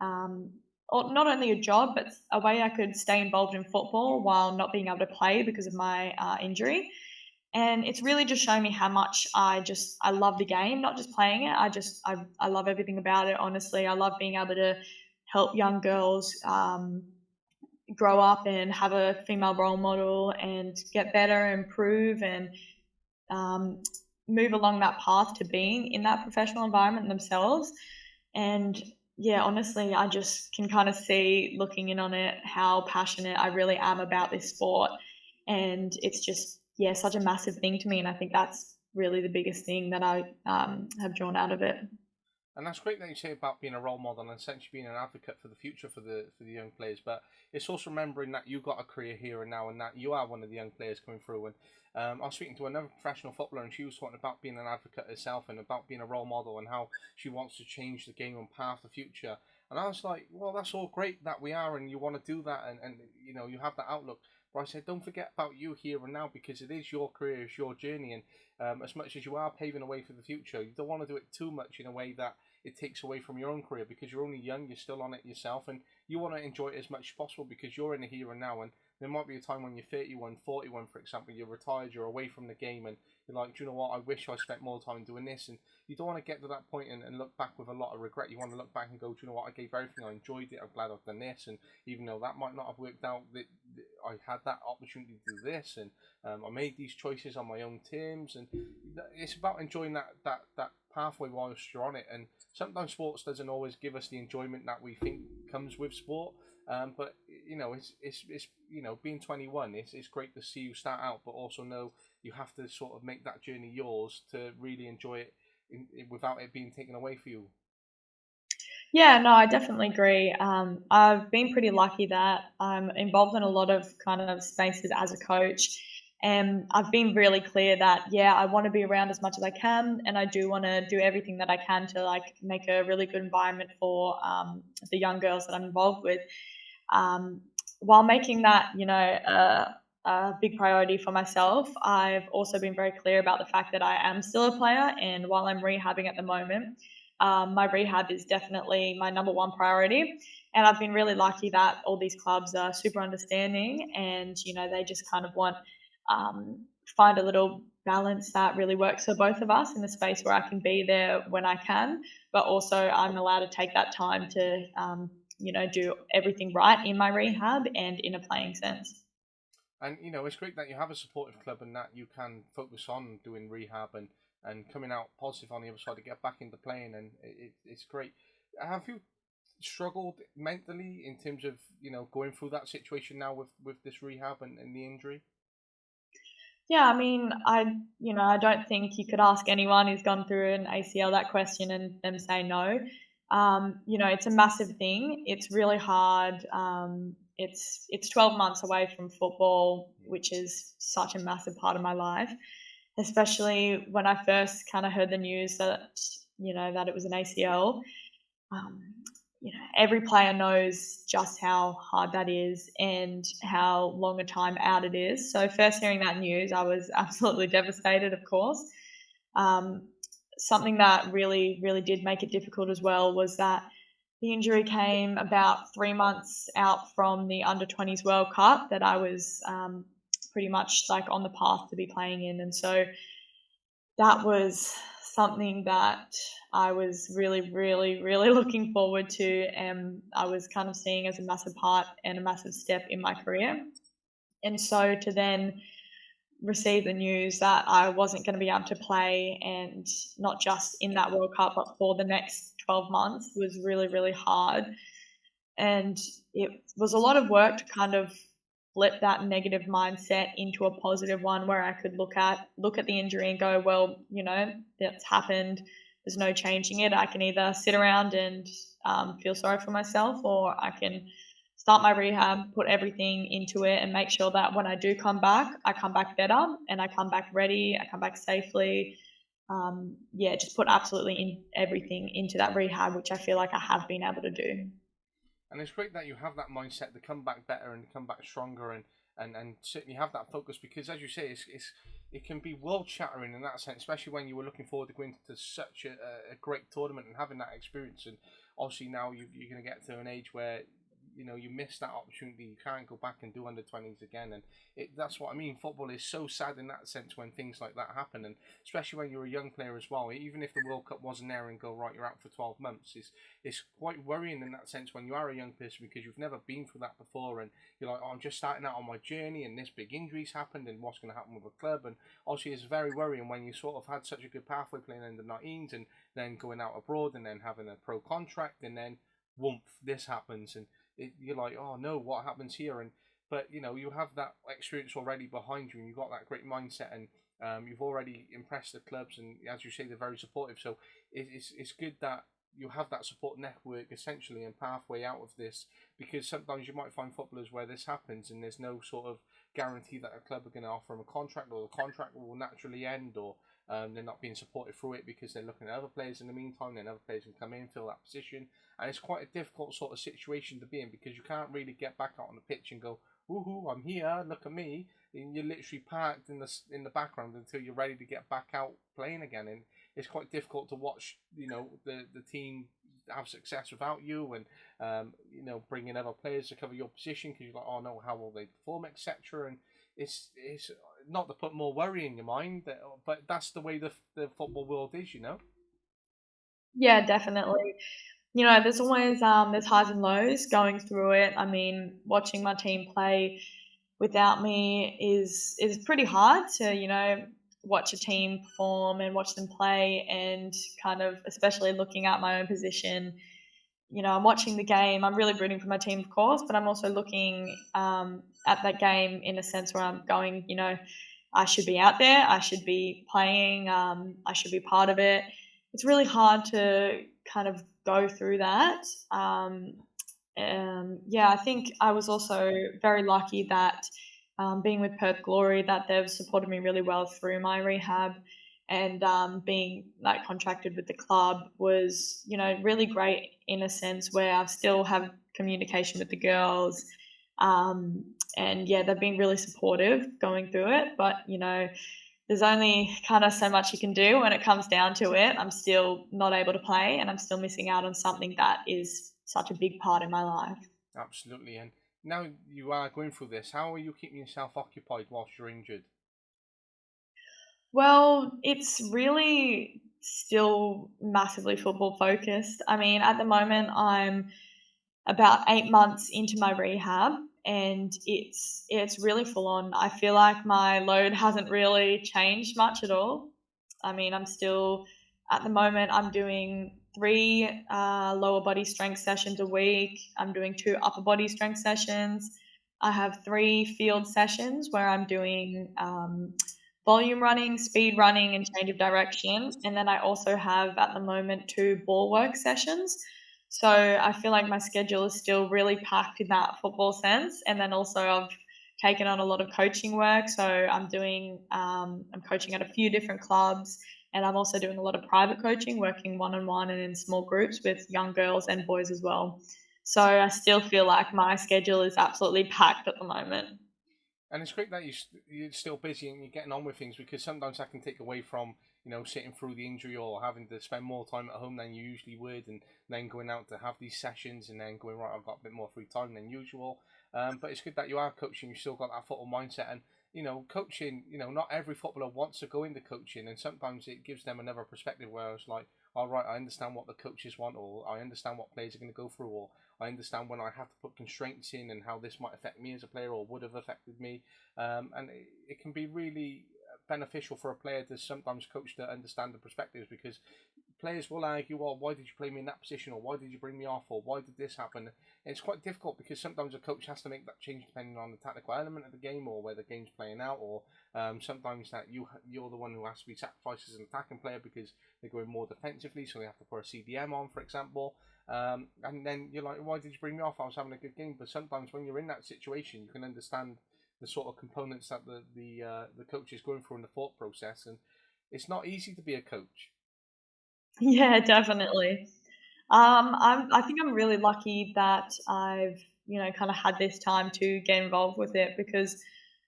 A: um, or not only a job, but a way I could stay involved in football while not being able to play because of my injury. And it's really just shown me how much I love the game, not just playing it. I love everything about it. Honestly, I love being able to help young girls grow up and have a female role model and get better, improve, and um, move along that path to being in that professional environment themselves. And yeah, honestly, I just can kind of see looking in on it how passionate I really am about this sport. And it's just, yeah, such a massive thing to me. And I think that's really the biggest thing that I have drawn out of it.
B: And that's great that you say about being a role model and essentially being an advocate for the future for the young players. But it's also remembering that you got a career here and now, and that you are one of the young players coming through. And I was speaking to another professional footballer, and she was talking about being an advocate herself and about being a role model and how she wants to change the game and path the future. And I was like, well, that's all great that we are, and you want to do that, and you know you have that outlook. But I said, don't forget about you here and now, because it is your career, it's your journey, and as much as you are paving a way for the future, you don't want to do it too much in a way that it takes away from your own career, because you're only young, you're still on it yourself, and you want to enjoy it as much as possible because you're in the here and now. And there might be a time when you're 31, 41, for example, you're retired, you're away from the game, and you're like, do you know what, I wish I spent more time doing this. And you don't want to get to that point and look back with a lot of regret. You want to look back and go, do you know what, I gave everything, I enjoyed it, I'm glad I've done this. And even though that might not have worked out, I had that opportunity to do this, and I made these choices on my own terms. And it's about enjoying that pathway whilst you're on it. And sometimes sports doesn't always give us the enjoyment that we think comes with sport. But you know, it's you know, being 21, it's great to see you start out, but also know you have to sort of make that journey yours to really enjoy it without it being taken away from you.
A: Yeah, no, I definitely agree. I've been pretty lucky that I'm involved in a lot of kind of spaces as a coach. And I've been really clear that, yeah, I want to be around as much as I can. And I do want to do everything that I can to like make a really good environment for the young girls that I'm involved with. Um, while making that, a big priority for myself, I've also been very clear about the fact that I am still a player. And while I'm rehabbing at the moment, my rehab is definitely my number one priority. And I've been really lucky that all these clubs are super understanding, and they just kind of want find a little balance that really works for both of us in the space where I can be there when I can, but also I'm allowed to take that time to do everything right in my rehab and in a playing sense.
B: And you know, it's great that you have a supportive club and that you can focus on doing rehab and coming out positive on the other side to get back into playing. And it's great. Have you struggled mentally in terms of going through that situation now with this rehab and the injury?
A: Yeah, I mean, I don't think you could ask anyone who's gone through an ACL that question and them say no. It's a massive thing. It's really hard. It's 12 months away from football, which is such a massive part of my life. Especially when I first kind of heard the news that that it was an ACL. Um, every player knows just how hard that is and how long a time out it is. So first hearing that news, I was absolutely devastated, of course. Um, Something that really, really did make it difficult as well was that the injury came about 3 months out from the under 20s World Cup that I was pretty much like on the path to be playing in. And so that was something that I was really, really, really looking forward to, and I was kind of seeing as a massive part and a massive step in my career. And so to then receive the news that I wasn't going to be able to play, and not just in that World Cup, but for the next 12 months, was really, really hard. And it was a lot of work to kind of flip that negative mindset into a positive one, where I could look at the injury and go, well, that's happened. There's no changing it. I can either sit around and feel sorry for myself, or I can start my rehab, put everything into it, and make sure that when I do come back, I come back better and I come back ready, I come back safely. Yeah, just put absolutely everything into that rehab, which I feel like I have been able to do.
B: And it's great that you have that mindset to come back better and come back stronger, and certainly have that focus, because as you say, it can be world shattering in that sense, especially when you were looking forward to going to such a great tournament and having that experience. And obviously now you're going to get to an age where you miss that opportunity. You can't go back and do under 20s again, and that's what I mean. Football is so sad in that sense when things like that happen, and especially when you're a young player as well. Even if the World Cup wasn't there and go right, you're out for 12 months. It's quite worrying in that sense when you are a young person, because you've never been through that before, and you're like, oh, I'm just starting out on my journey, and this big injury's happened, and what's going to happen with a club. And obviously it's very worrying when you sort of had such a good pathway playing in the 19s and then going out abroad and then having a pro contract, and then whoomp, this happens, and you're like, oh no, what happens here? And but you have that experience already behind you, and you've got that great mindset, and you've already impressed the clubs, and as you say, they're very supportive. So it's good that you have that support network essentially and pathway out of this, because sometimes you might find footballers where this happens and there's no sort of guarantee that a club are going to offer them a contract, or the contract will naturally end, or they're not being supported through it because they're looking at other players in the meantime. Then other players can come in, fill that position, and it's quite a difficult sort of situation to be in, because you can't really get back out on the pitch and go, "Woohoo, I'm here! Look at me!" And you're literally parked in the background until you're ready to get back out playing again, and it's quite difficult to watch. The team have success without you, and bringing other players to cover your position, because you're like, oh no, how will they perform, etc. And it's not to put more worry in your mind, but that's the way the football world is.
A: Yeah, definitely. There's always there's highs and lows going through it. I mean, watching my team play without me is pretty hard to watch a team perform and watch them play, and kind of especially looking at my own position. I'm watching the game. I'm really rooting for my team, of course, but I'm also looking at that game in a sense where I'm going, I should be out there. I should be playing. I should be part of it. It's really hard to kind of go through that. Yeah, I think I was also very lucky that being with Perth Glory, that they've supported me really well through my rehab, and being like contracted with the club was, really great in a sense where I still have communication with the girls. And yeah, they've been really supportive going through it, but there's only kind of so much you can do when it comes down to it. I'm still not able to play, and I'm still missing out on something that is such a big part in my life.
B: Absolutely. And now you are going through this, how are you keeping yourself occupied whilst you're injured?
A: Well, it's really still massively football focused. I mean, at the moment, I'm about 8 months into my rehab, and it's really full on. I feel like my load hasn't really changed much at all. I mean, I'm still at the moment I'm doing three lower body strength sessions a week. I'm doing two upper body strength sessions. I have three field sessions where I'm doing volume running, speed running, and change of direction. And then I also have at the moment two ball work sessions. So I feel like my schedule is still really packed in that football sense. And then also I've taken on a lot of coaching work. So I'm coaching at a few different clubs, and I'm also doing a lot of private coaching, working one on one and in small groups with young girls and boys as well. So I still feel like my schedule is absolutely packed at the moment.
B: And it's great that you're still busy and you're getting on with things, because sometimes that can take away from sitting through the injury or having to spend more time at home than you usually would, and then going out to have these sessions and then going, right, I've got a bit more free time than usual. But it's good that you are coaching. You've still got that football mindset, and coaching. Not every footballer wants to go into coaching, and sometimes it gives them another perspective where it's like, all right, I understand what the coaches want, or I understand what players are going to go through, or I understand when I have to put constraints in and how this might affect me as a player or would have affected me. And it can be really beneficial for a player to sometimes coach to understand the perspectives, because players will argue, well, why did you play me in that position, or why did you bring me off, or why did this happen? And it's quite difficult, because sometimes a coach has to make that change depending on the tactical element of the game or where the game's playing out, or sometimes that you're the one who has to be sacrificed as an attacking player because they're going more defensively, so they have to put a CDM on, for example. And then you're like, why did you bring me off? I was having a good game. But sometimes when you're in that situation, you can understand the sort of components that the coach is going through in the thought process, and it's not easy to be a coach.
A: Yeah, definitely. I think I'm really lucky that I've, kind of had this time to get involved with it because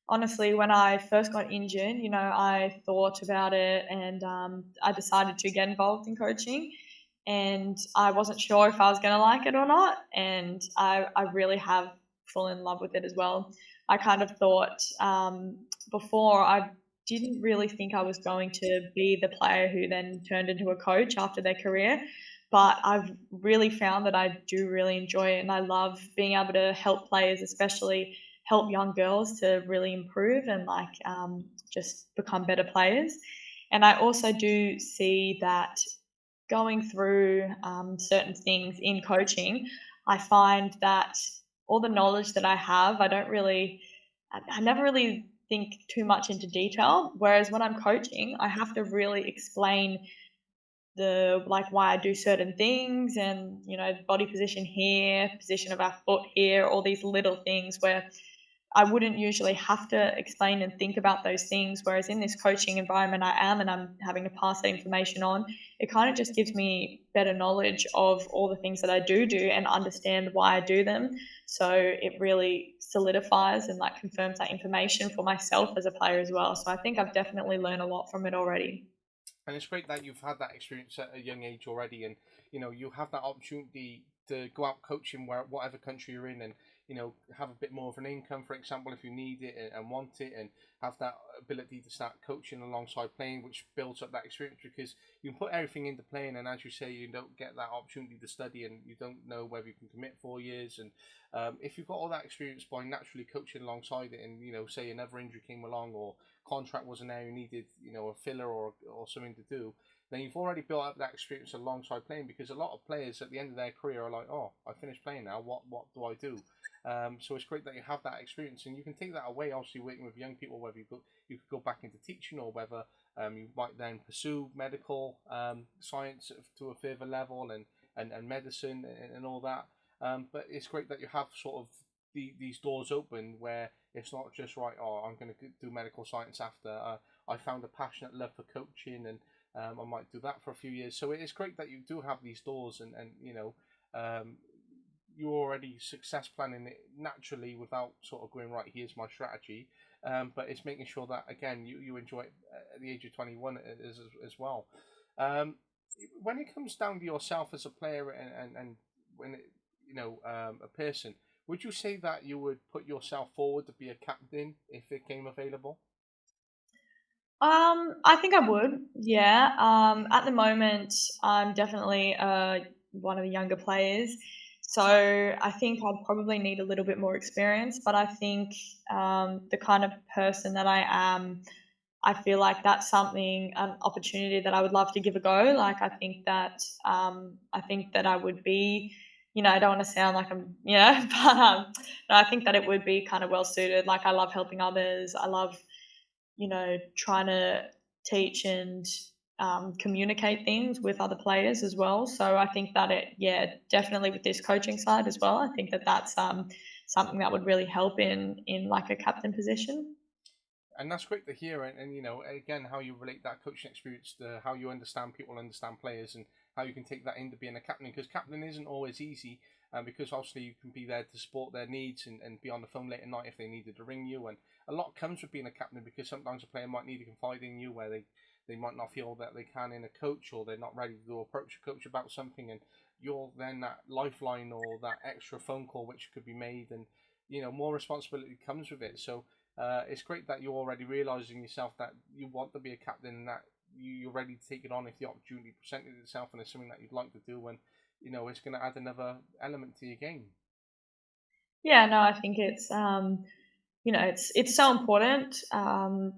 A: honestly, when I first got injured, I thought about it and I decided to get involved in coaching. And I wasn't sure if I was going to like it or not. And I really have fallen in love with it as well. I kind of thought before I didn't really think I was going to be the player who then turned into a coach after their career. But I've really found that I do really enjoy it and I love being able to help players, especially help young girls to really improve and just become better players. And I also do see that going through certain things in coaching, I find that all the knowledge that I have, I never really think too much into detail. Whereas when I'm coaching, I have to really explain the like why I do certain things and body position here, position of our foot here, all these little things where I wouldn't usually have to explain and think about those things. Whereas in this coaching environment I am and I'm having to pass that information on, it kind of just gives me better knowledge of all the things that I do and understand why I do them. So it really solidifies and confirms that information for myself as a player as well. So I think I've definitely learned a lot from it already.
B: And it's great that you've had that experience at a young age already, and you have that opportunity to go out coaching where whatever country you're in, and have a bit more of an income, for example, if you need it and want it, and have that ability to start coaching alongside playing, which builds up that experience because you can put everything into playing, and as you say, you don't get that opportunity to study, and you don't know whether you can commit 4 years, and if you've got all that experience by naturally coaching alongside it, and say another injury came along or contract wasn't there, you needed a filler or something to do, then you've already built up that experience alongside playing. Because a lot of players at the end of their career are like, oh, I finished playing now. What do I do? So it's great that you have that experience, and you can take that away. Obviously, working with young people, whether you could go back into teaching, or whether you might then pursue medical science to a further level, and medicine and all that. But it's great that you have sort of these doors open where it's not just right. Oh, I'm going to do medical science after. I found a passionate love for coaching, and I might do that for a few years. So it is great that you do have these doors, and you're already success planning it naturally without sort of going right. Here's my strategy, but it's making sure that again you enjoy it at the age of 21 as well. Um, when it comes down to yourself as a player, and when it, a person, would you say that you would put yourself forward to be a captain if it came available?
A: I think I would. Yeah. At the moment, I'm definitely one of the younger players, so I think I'd probably need a little bit more experience. But I think the kind of person that I am, I feel like that's an opportunity that I would love to give a go. I think that I would be. I don't want to sound like I'm, but no, I think that it would be kind of well suited. Like I love helping others. I love trying to teach and communicate things with other players as well. So I think that definitely with this coaching side as well, I think that that's something that would really help in like a captain position.
B: And that's great to hear. And again, how you relate that coaching experience to how you understand people, understand players, and how you can take that into being a captain. Because captain isn't always easy, because obviously you can be there to support their needs, and be on the phone late at night if they needed to ring you. And a lot comes with being a captain, because sometimes a player might need to confide in you where they might not feel that they can in a coach, or they're not ready to approach a coach about something, and you're then that lifeline or that extra phone call which could be made, and more responsibility comes with it. So it's great that you're already realizing yourself that you want to be a captain, and that you're ready to take it on if the opportunity presented itself, and it's something that you'd like to do, and it's going to add another element to your game.
A: Yeah, no, I think it's so important,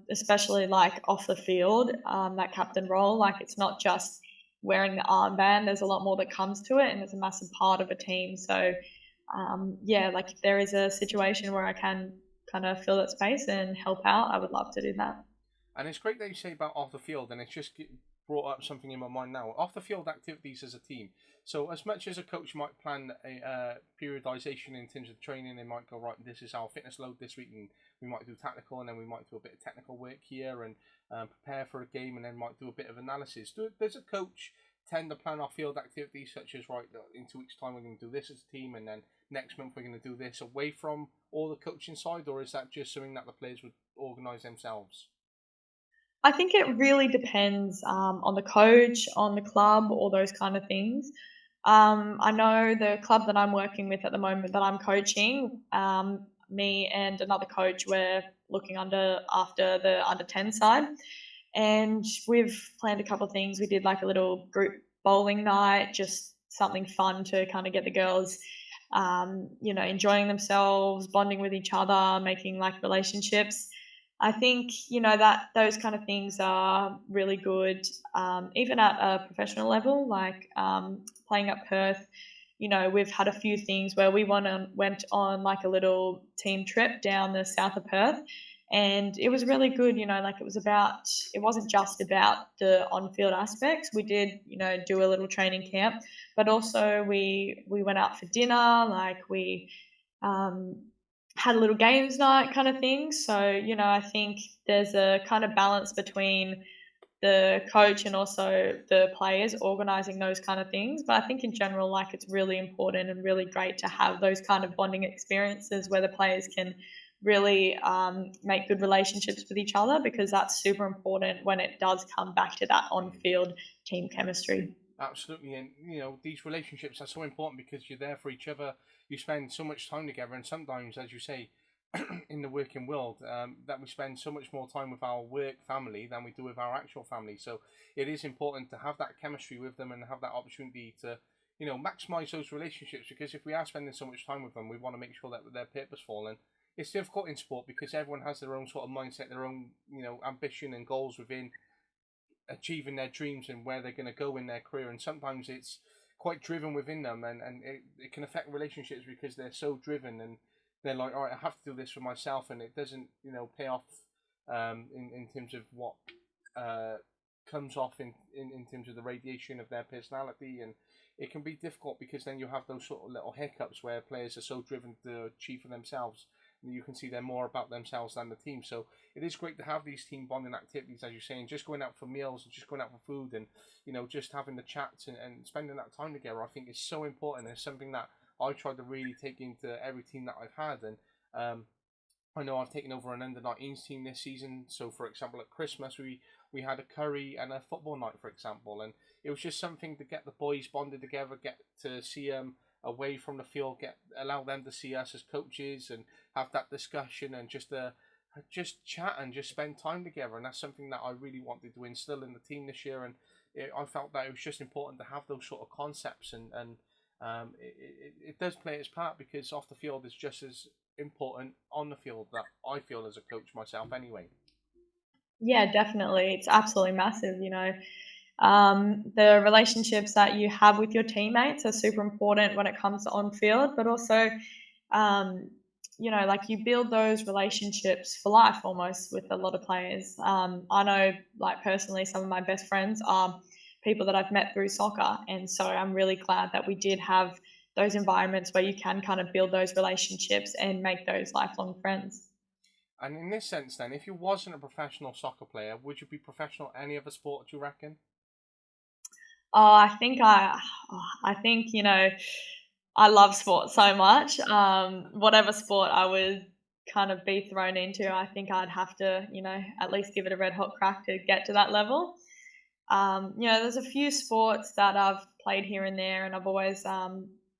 A: especially like off the field, that captain role. Like it's not just wearing the armband. There's a lot more that comes to it, and it's a massive part of a team. So yeah, like if there is a situation where I can kind of fill that space and help out, I would love to do that.
B: And it's great that you say about off the field, and it's just brought up something in my mind now. Off the field activities as a team. So as much as a coach might plan a periodization in terms of training, they might go, right, this is our fitness load this week, and we might do tactical, and then we might do a bit of technical work here, and prepare for a game, and then might do a bit of analysis. Does a coach tend to plan our field activities, such as, right, in 2 weeks' time we're going to do this as a team, and then next month we're going to do this, away from all the coaching side, or is that just something that the players would organise themselves?
A: I think it really depends on the coach, on the club, all those kind of things. I know the club that I'm working with at the moment that I'm coaching, me and another coach, we're looking after the under 10 side, and we've planned a couple of things. We did like a little group bowling night, just something fun to kind of get the girls, enjoying themselves, bonding with each other, making like relationships. I think that those kind of things are really good, even at a professional level, like playing at Perth. We've had a few things where we went on like a little team trip down the south of Perth, and it was really good. Like it wasn't just about the on-field aspects. We did, do a little training camp, but also we went out for dinner. Like we um, had a little games night kind of thing. So, I think there's a kind of balance between the coach and also the players organizing those kind of things. But I think in general, like it's really important and really great to have those kind of bonding experiences where the players can really make good relationships with each other, because that's super important when it does come back to that on-field team chemistry.
B: Absolutely, and these relationships are so important because you're there for each other. You spend so much time together, and sometimes, as you say, in the working world, that we spend so much more time with our work family than we do with our actual family. So it is important to have that chemistry with them and have that opportunity to, maximize those relationships. Because if we are spending so much time with them, we want to make sure that they're purposeful. And it's difficult in sport because everyone has their own sort of mindset, their own, ambition and goals within achieving their dreams and where they're going to go in their career, and sometimes it's quite driven within them, and it can affect relationships because they're so driven, and they're like, all right, I have to do this for myself, and it doesn't pay off in terms of what comes off in terms of the radiation of their personality, and it can be difficult because then you have those sort of little hiccups where players are so driven to achieve for themselves, and you can see they're more about themselves than the team. So it is great to have these team bonding activities, as you're saying, just going out for meals and just going out for food, and just having the chats and spending that time together. I think is so important. It's something that I tried to really take into every team that I've had, and I know I've taken over an under-19s team this season. So, for example, at Christmas, we had a curry and a football night, for example. And it was just something to get the boys bonded together, get to see them away from the field, allow them to see us as coaches and have that discussion and just chat and just spend time together. And that's something that I really wanted to instill in the team this year. And I felt that it was just important to have those sort of concepts. It does play its part because off the field is just as important on the field, that I feel as a coach myself anyway.
A: Yeah, definitely. It's absolutely massive. The relationships that you have with your teammates are super important when it comes to on field, but also, like you build those relationships for life almost with a lot of players. I know, like personally, some of my best friends are people that I've met through soccer, and so I'm really glad that we did have those environments where you can kind of build those relationships and make those lifelong friends.
B: And in this sense, then, if you wasn't a professional soccer player, would you be professional at any other sport, do you reckon?
A: Oh, I think I love sport so much. Whatever sport I would kind of be thrown into, I think I'd have to, at least give it a red hot crack to get to that level. There's a few sports that I've played here and there, and I've always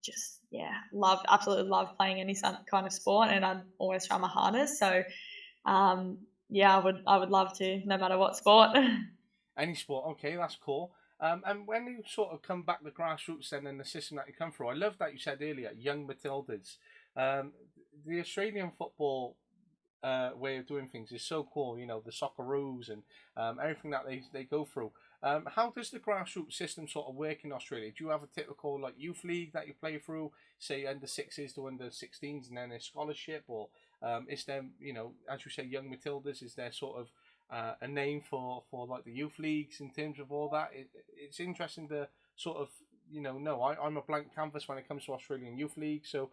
A: just absolutely loved playing any kind of sport, and I'd always try my hardest. So I would love to, no matter what sport.
B: Any sport, okay, that's cool. And when you sort of come back the grassroots then and the system that you come through, I love that you said earlier, young Matildas. Um, the Australian football way of doing things is so cool, the Socceroos and everything that they go through. How does the grassroots system sort of work in Australia? Do you have a typical like youth league that you play through, say under sixes to under 16s, and then a scholarship, or is there, as you say, young Matildas? Is there sort of a name for like the youth leagues in terms of all that. It's interesting to sort of I'm a blank canvas when it comes to Australian youth league. So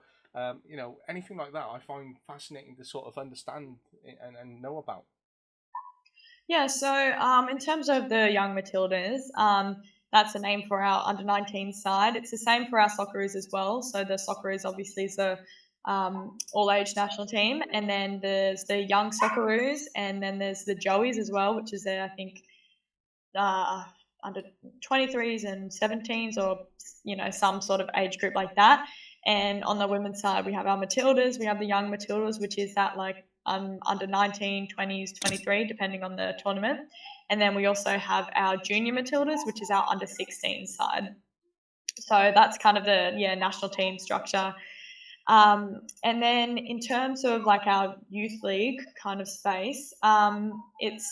B: anything like that I find fascinating to sort of understand and know about.
A: Yeah, so in terms of the Young Matildas, that's a name for our under-19 side. It's the same for our Socceroos as well. So the Socceroos obviously is a all-age national team, and then there's the Young Socceroos, and then there's the Joeys as well, which is I think uh, under 23s and 17s, or some sort of age group like that. And on the women's side, we have our Matildas. We have the Young Matildas, which is that like under 19, 20s, 23, depending on the tournament. And then we also have our Junior Matildas, which is our under 16 side. So that's kind of the national team structure. And then in terms of like our youth league kind of space, it's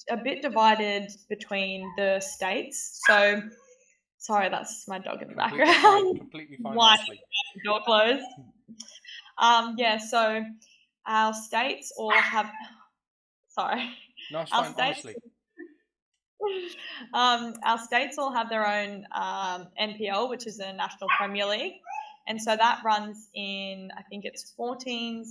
A: a bit divided between the states. So, sorry, that's my dog in the background.
B: Completely fine,
A: Why
B: honestly.
A: door closed? So our states all have. Sorry.
B: No, it's
A: Our
B: fine,
A: states.
B: honestly.
A: Our states all have their own NPL, which is the National Premier League, and so that runs in, I think it's 14s,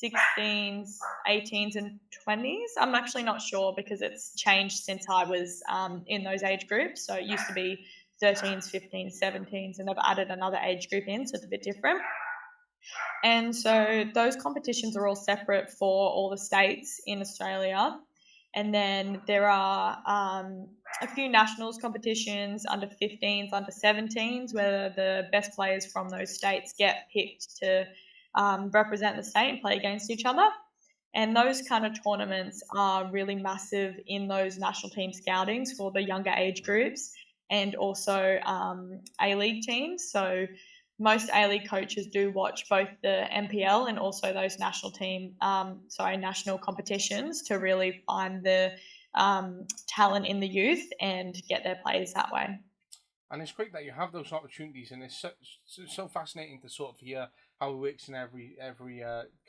A: 16s, 18s, and 20s. I'm actually not sure because it's changed since I was in those age groups. So it used to be 13s, 15s, 17s, and they've added another age group in, so it's a bit different. And so those competitions are all separate for all the states in Australia. And then there are a few nationals competitions, under 15s, under 17s, where the best players from those states get picked to represent the state and play against each other. And those kind of tournaments are really massive in those national team scoutings for the younger age groups, and also A-League teams. So most A-League coaches do watch both the NPL and also those national competitions to really find the talent in the youth and get their players that way.
B: And it's great that you have those opportunities, and it's so fascinating to sort of hear how it works in every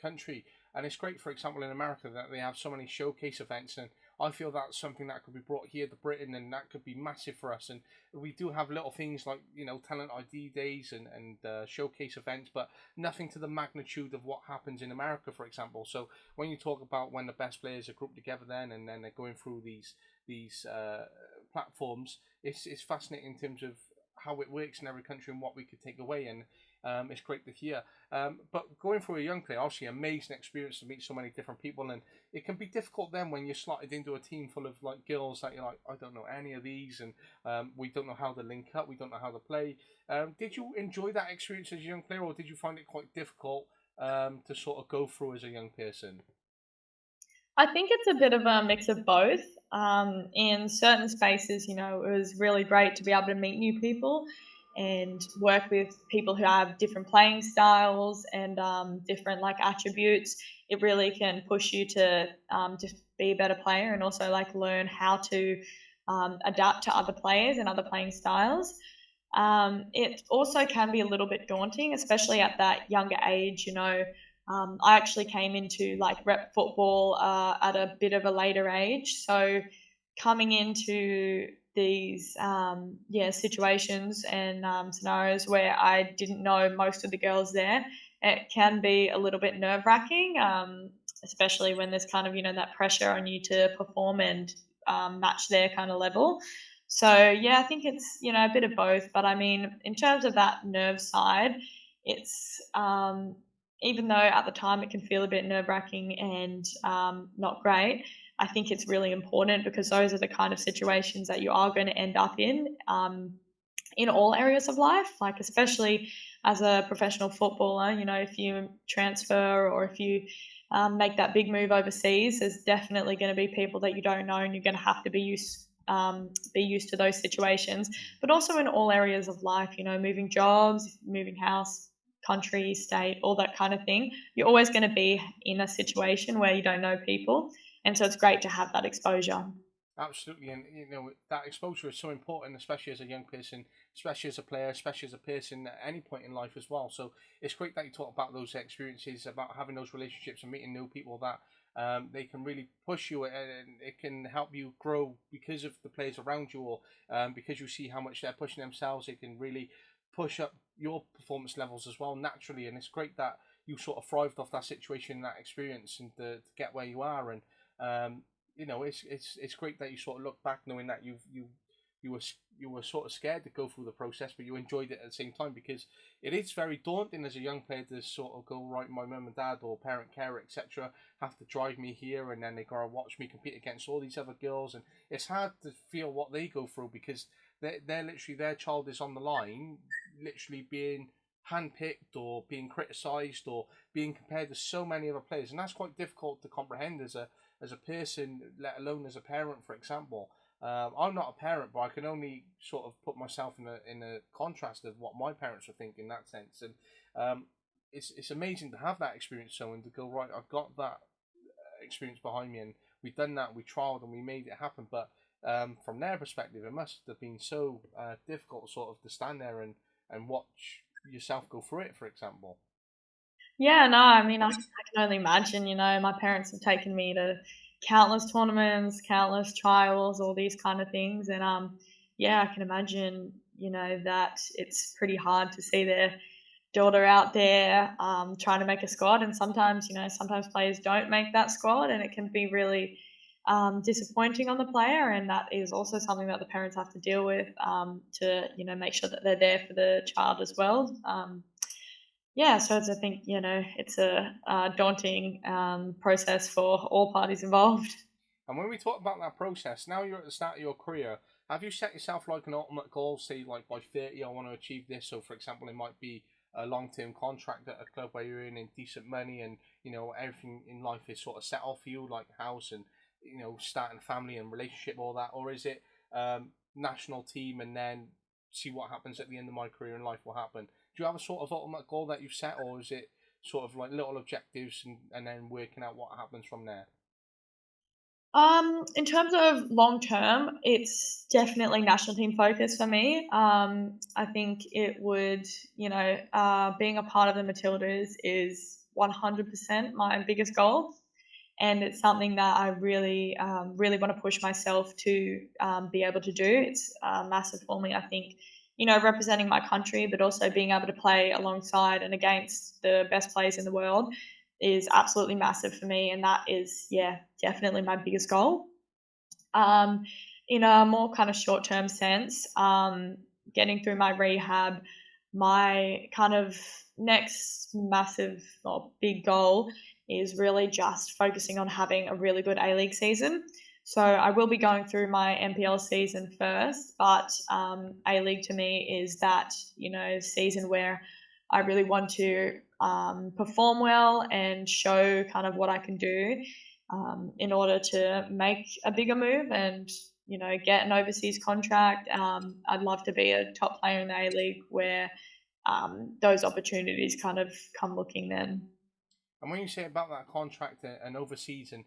B: country. And it's great, for example, in America that they have so many showcase events, and I feel that's something that could be brought here to Britain, and that could be massive for us. And we do have little things like talent ID days and showcase events, but nothing to the magnitude of what happens in America, for example. So when you talk about when the best players are grouped together, and then they're going through these platforms, it's fascinating in terms of how it works in every country and what we could take away, and it's great to hear. But going through a young player, obviously amazing experience to meet so many different people, and it can be difficult then when you're slotted into a team full of like girls that you're like, I don't know any of these, and we don't know how to link up, we don't know how to play. Did you enjoy that experience as a young player, or did you find it quite difficult to sort of go through as a young person?
A: I think it's a bit of a mix of both. In certain spaces, it was really great to be able to meet new people and work with people who have different playing styles and different like attributes. It really can push you to just be a better player, and also like learn how to adapt to other players and other playing styles. It also can be a little bit daunting, especially at that younger age. I actually came into like rep football at a bit of a later age, so coming into these situations and scenarios where I didn't know most of the girls there, it can be a little bit nerve wracking, especially when there's kind of that pressure on you to perform and match their kind of level. So yeah, I think it's a bit of both. But I mean, in terms of that nerve side, it's even though at the time it can feel a bit nerve wracking and not great, I think it's really important because those are the kind of situations that you are going to end up in all areas of life, like especially as a professional footballer. If you transfer or if you make that big move overseas, there's definitely going to be people that you don't know, and you're going to have to be used to those situations. But also in all areas of life, moving jobs, moving house, country, state, all that kind of thing. You're always going to be in a situation where you don't know people, and so it's great to have that exposure.
B: Absolutely, and that exposure is so important, especially as a young person, especially as a player, especially as a person at any point in life as well. So it's great that you talk about those experiences, about having those relationships and meeting new people that they can really push you, and it can help you grow because of the players around you, or because you see how much they're pushing themselves. It can really push up your performance levels as well naturally, and it's great that you sort of thrived off that situation, that experience, and to get where you are. And it's great that you sort of look back knowing that you were sort of scared to go through the process, but you enjoyed it at the same time, because it is very daunting as a young player to sort of go, right, my mum and dad or parent carer, etc., have to drive me here, and then they gotta watch me compete against all these other girls, and it's hard to feel what they go through, because they're literally, their child is on the line, literally being handpicked or being criticised or being compared to so many other players, and that's quite difficult to comprehend as a person, let alone as a parent, for example. I'm not a parent, but I can only sort of put myself in a contrast of what my parents were thinking in that sense, and it's amazing to have that experience, so, and to go, right, I've got that experience behind me, and we've done that, we trialed, and we made it happen. But from their perspective, it must have been so difficult, sort of, to stand there and watch yourself go through it, for example.
A: Yeah, no, I mean, I can only imagine, my parents have taken me to countless tournaments, countless trials, all these kind of things. And yeah, I can imagine, that it's pretty hard to see their daughter out there trying to make a squad. And sometimes, sometimes players don't make that squad, and it can be really disappointing on the player. And that is also something that the parents have to deal with, to, make sure that they're there for the child as well. Yeah, so I think, it's a daunting process for all parties involved.
B: And when we talk about that process, now you're at the start of your career, have you set yourself like an ultimate goal, say like by 30 I want to achieve this? So for example, it might be a long-term contract at a club where you're earning decent money, and everything in life is sort of set off for you, like house and starting family and relationship, all that. Or is it national team, and then see what happens at the end of my career in life will happen? Do you have a sort of ultimate goal that you've set, or is it sort of like little objectives, and then working out what happens from there?
A: In terms of long term, it's definitely national team focus for me. I think it would, being a part of the Matildas is 100% my biggest goal, and it's something that I really, really want to push myself to be able to do. It's massive for me. I think, representing my country, but also being able to play alongside and against the best players in the world is absolutely massive for me, and that is, yeah, definitely my biggest goal. Um, in a more kind of short term sense, getting through my rehab, my kind of next massive or big goal is really just focusing on having a really good A League season. So I will be going through my NPL season first, but A League to me is that season where I really want to perform well and show kind of what I can do in order to make a bigger move and get an overseas contract. I'd love to be a top player in the A League where those opportunities kind of come looking then.
B: And when you say about that contract and overseas, and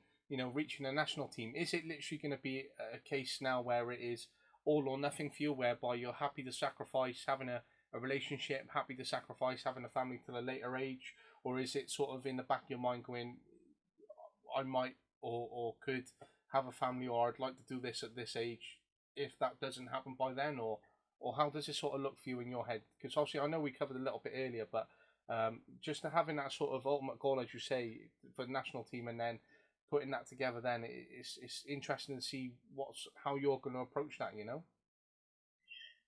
B: reaching a national team, is it literally going to be a case now where it is all or nothing for you, whereby you're happy to sacrifice having a relationship, happy to sacrifice having a family till a later age? Or is it sort of in the back of your mind going, I might or could have a family, or I'd like to do this at this age if that doesn't happen by then? Or how does it sort of look for you in your head? Because obviously I know we covered a little bit earlier, but just to having that sort of ultimate goal, as you say, for the national team, and then putting that together, then it's interesting to see how you're going to approach that.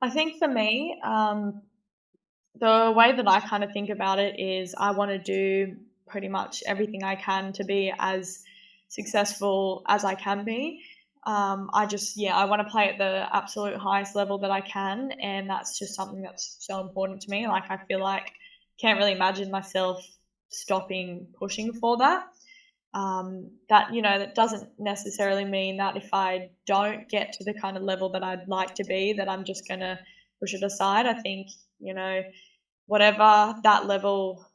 A: I think for me, the way that I kind of think about it is I want to do pretty much everything I can to be as successful as I can be. I want to play at the absolute highest level that I can, and that's just something that's so important to me. Like, I feel like can't really imagine myself stopping pushing for that. That doesn't necessarily mean that if I don't get to the kind of level that I'd like to be, that I'm just gonna push it aside. I think whatever that level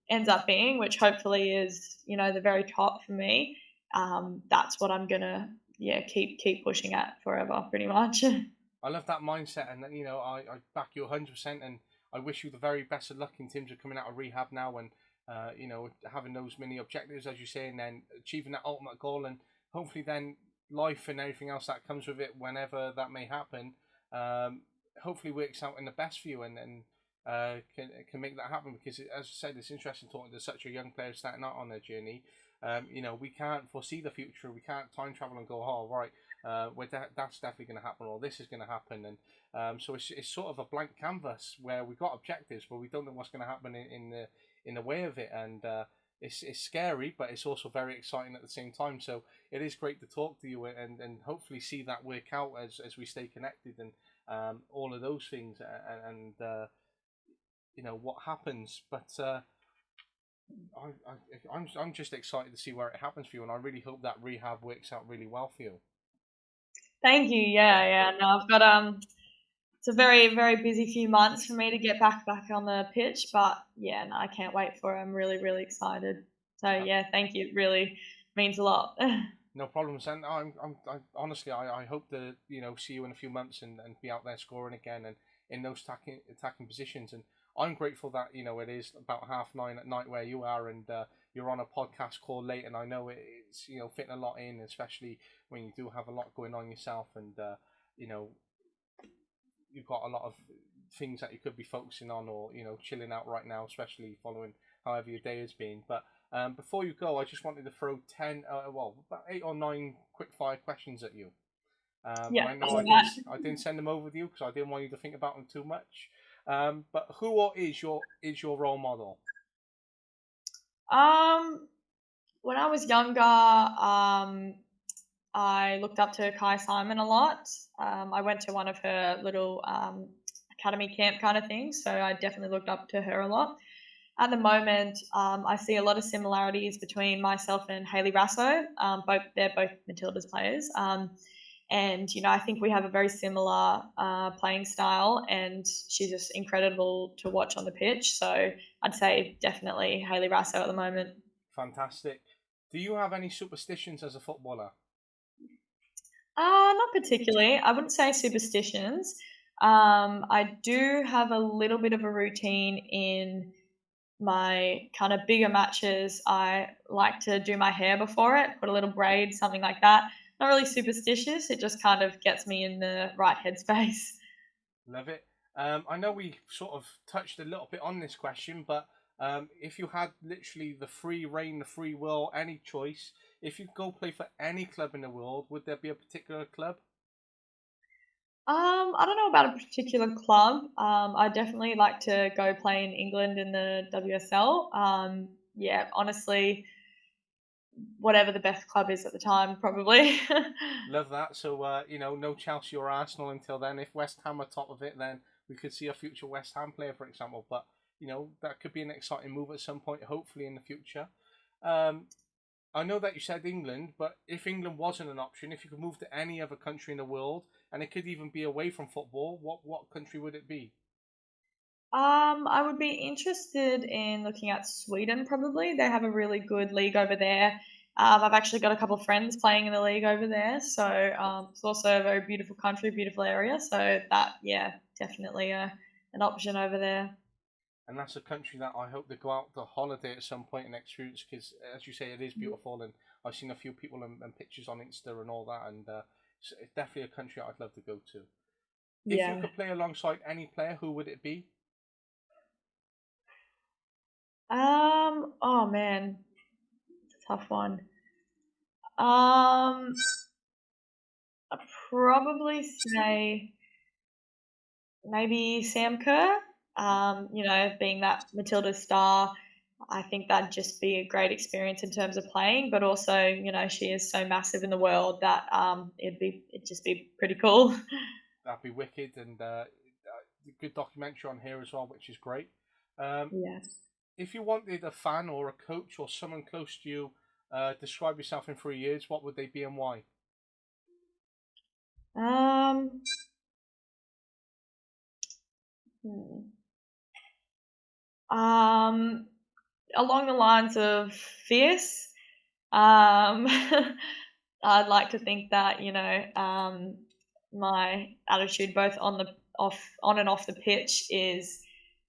A: ends up being, which hopefully is the very top for me, that's what I'm gonna keep pushing at forever, pretty much.
B: I love that mindset, and I back you 100%, and I wish you the very best of luck in terms of coming out of rehab now, and having those many objectives, as you say, and then achieving that ultimate goal, and hopefully then life and everything else that comes with it, whenever that may happen, hopefully works out in the best for you, and can make that happen. Because, as I said, it's interesting talking to such a young player starting out on their journey. We can't foresee the future. We can't time travel and go, oh, right, that's definitely going to happen, or this is going to happen. And so it's sort of a blank canvas where we've got objectives, but we don't know what's going to happen in the way of it. And it's scary, but it's also very exciting at the same time. So it is great to talk to you, and hopefully see that work out as we stay connected, and all of those things, and what happens. But I'm just excited to see where it happens for you, and I really hope that rehab works out really well for you.
A: Thank you. Yeah. No, I've got it's a very, very busy few months for me to get back on the pitch, but yeah, no, I can't wait for it. I'm really, really excited. So yeah, thank you. It really means a lot.
B: No problems, and I honestly, I hope to see you in a few months, and be out there scoring again, and in those attacking positions. And I'm grateful that it is about 9:30 at night where you are, and you're on a podcast call late, and I know it's fitting a lot in, especially when you do have a lot going on yourself, and you've got a lot of things that you could be focusing on, or chilling out right now, especially following however your day has been. But before you go, I just wanted to throw about 8 or 9 quick fire questions at you.
A: Yeah,
B: I know I didn't send them over to you because I didn't want you to think about them too much. But who or is your role model?
A: When I was younger, I looked up to Kai Simon a lot. I went to one of her little academy camp kind of things, so I definitely looked up to her a lot. At the moment, I see a lot of similarities between myself and Hayley Rasso. They're both Matilda's players. And, I think we have a very similar playing style, and she's just incredible to watch on the pitch. So I'd say definitely Hayley Rasso at the moment.
B: Fantastic. Do you have any superstitions as a footballer?
A: Not particularly. I wouldn't say superstitions. I do have a little bit of a routine in my kind of bigger matches. I like to do my hair before it, put a little braid, something like that. Not really superstitious. It just kind of gets me in the right headspace.
B: Love it. I know we sort of touched a little bit on this question, but if you had literally the free reign, the free will, any choice, if you could go play for any club in the world, would there be a particular club?
A: I don't know about a particular club. I definitely like to go play in England in the WSL. Yeah, honestly, whatever the best club is at the time, probably.
B: Love that. So, no Chelsea or Arsenal until then. If West Ham are top of it, then we could see a future West Ham player, for example. But, that could be an exciting move at some point, hopefully in the future. I know that you said England, but if England wasn't an option, if you could move to any other country in the world, and it could even be away from football, what country would it be?
A: I would be interested in looking at Sweden, probably. They have a really good league over there. I've actually got a couple of friends playing in the league over there. So it's also a very beautiful country, beautiful area. So that, yeah, definitely an option over there.
B: And that's a country that I hope to go out to holiday at some point and experience, because, as you say, it is beautiful, and I've seen a few people and pictures on Insta and all that, and it's definitely a country I'd love to go to. If you
A: Yeah.
B: could play alongside any player, who would it be?
A: Oh man, it's a tough one. I'd probably say maybe Sam Kerr. Being that Matilda star, I think that'd just be a great experience in terms of playing. But also, she is so massive in the world that it'd just be pretty cool.
B: That'd be wicked, and good documentary on here as well, which is great.
A: Yeah.
B: If you wanted a fan or a coach or someone close to you, describe yourself in 3 years, what would they be and why?
A: Um. hmm. Um. Along the lines of fierce. Um. I'd like to think that my attitude both on and off the pitch is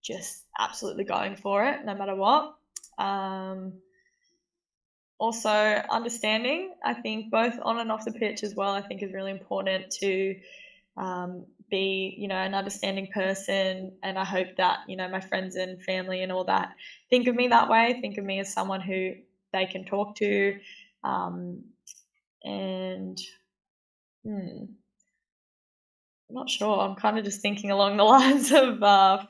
A: just absolutely going for it, no matter what. Also, understanding, I think, both on and off the pitch as well, I think is really important to be, an understanding person. And I hope that, my friends and family and all that think of me that way, think of me as someone who they can talk to. And I'm not sure. I'm kind of just thinking along the lines of that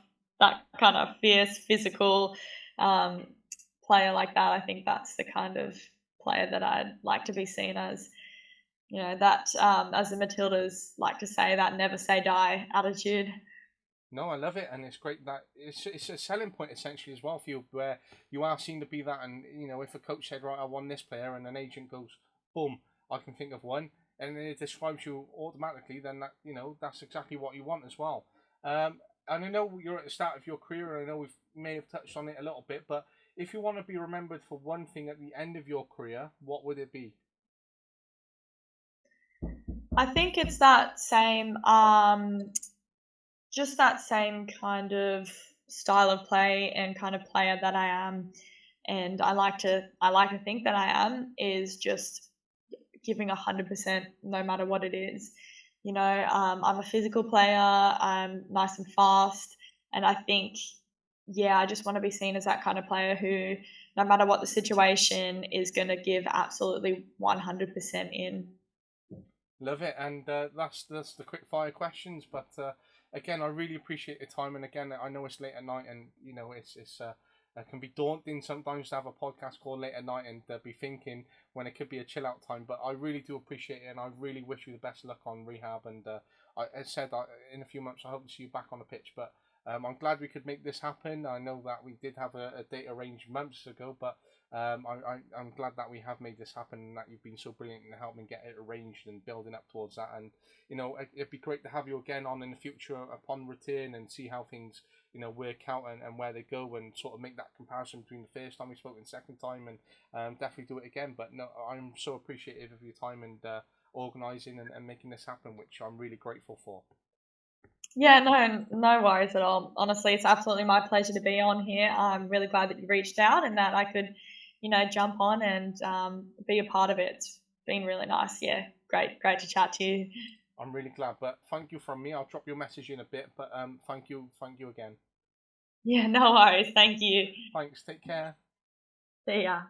A: kind of fierce, physical player like that. I think that's the kind of player that I'd like to be seen as. That as the Matildas like to say, that never say die attitude.
B: No, I love it, and it's great that it's a selling point essentially as well for you, where you are seen to be that. And if a coach said, right, I want this player, and an agent goes, boom, I can think of one, and it describes you automatically, then that's exactly what you want as well. And I know you're at the start of your career, and I know we may have touched on it a little bit, but if you want to be remembered for one thing at the end of your career, what would it be?
A: I think it's that same, just that same kind of style of play and kind of player that I am, and I like to think that I am, is just giving 100% no matter what it is. I'm a physical player. I'm nice and fast, and I think, I just want to be seen as that kind of player who, no matter what the situation, is going to give absolutely 100% in.
B: Love it, and that's the quick fire questions. But again, I really appreciate your time. And again, I know it's late at night, and it's it can be daunting sometimes to have a podcast call late at night and be thinking when it could be a chill out time. But I really do appreciate it, and I really wish you the best luck on rehab. And as said, in a few months, I hope to see you back on the pitch. But I'm glad we could make this happen. I know that we did have a date arranged months ago, but I'm glad that we have made this happen, and that you've been so brilliant in helping get it arranged and building up towards that. And it'd be great to have you again on in the future upon return, and see how things work out, and where they go, and sort of make that comparison between the first time we spoke and the second time, and definitely do it again. But no, I'm so appreciative of your time and organising and making this happen, which I'm really grateful for.
A: Yeah, no worries at all. Honestly, it's absolutely my pleasure to be on here. I'm really glad that you reached out and that I could, jump on and be a part of it. It's been really nice. Yeah, great to chat to you.
B: I'm really glad. But thank you from me. I'll drop your message in a bit. But thank you again.
A: Yeah, no worries. Thank you.
B: Thanks. Take care.
A: See ya.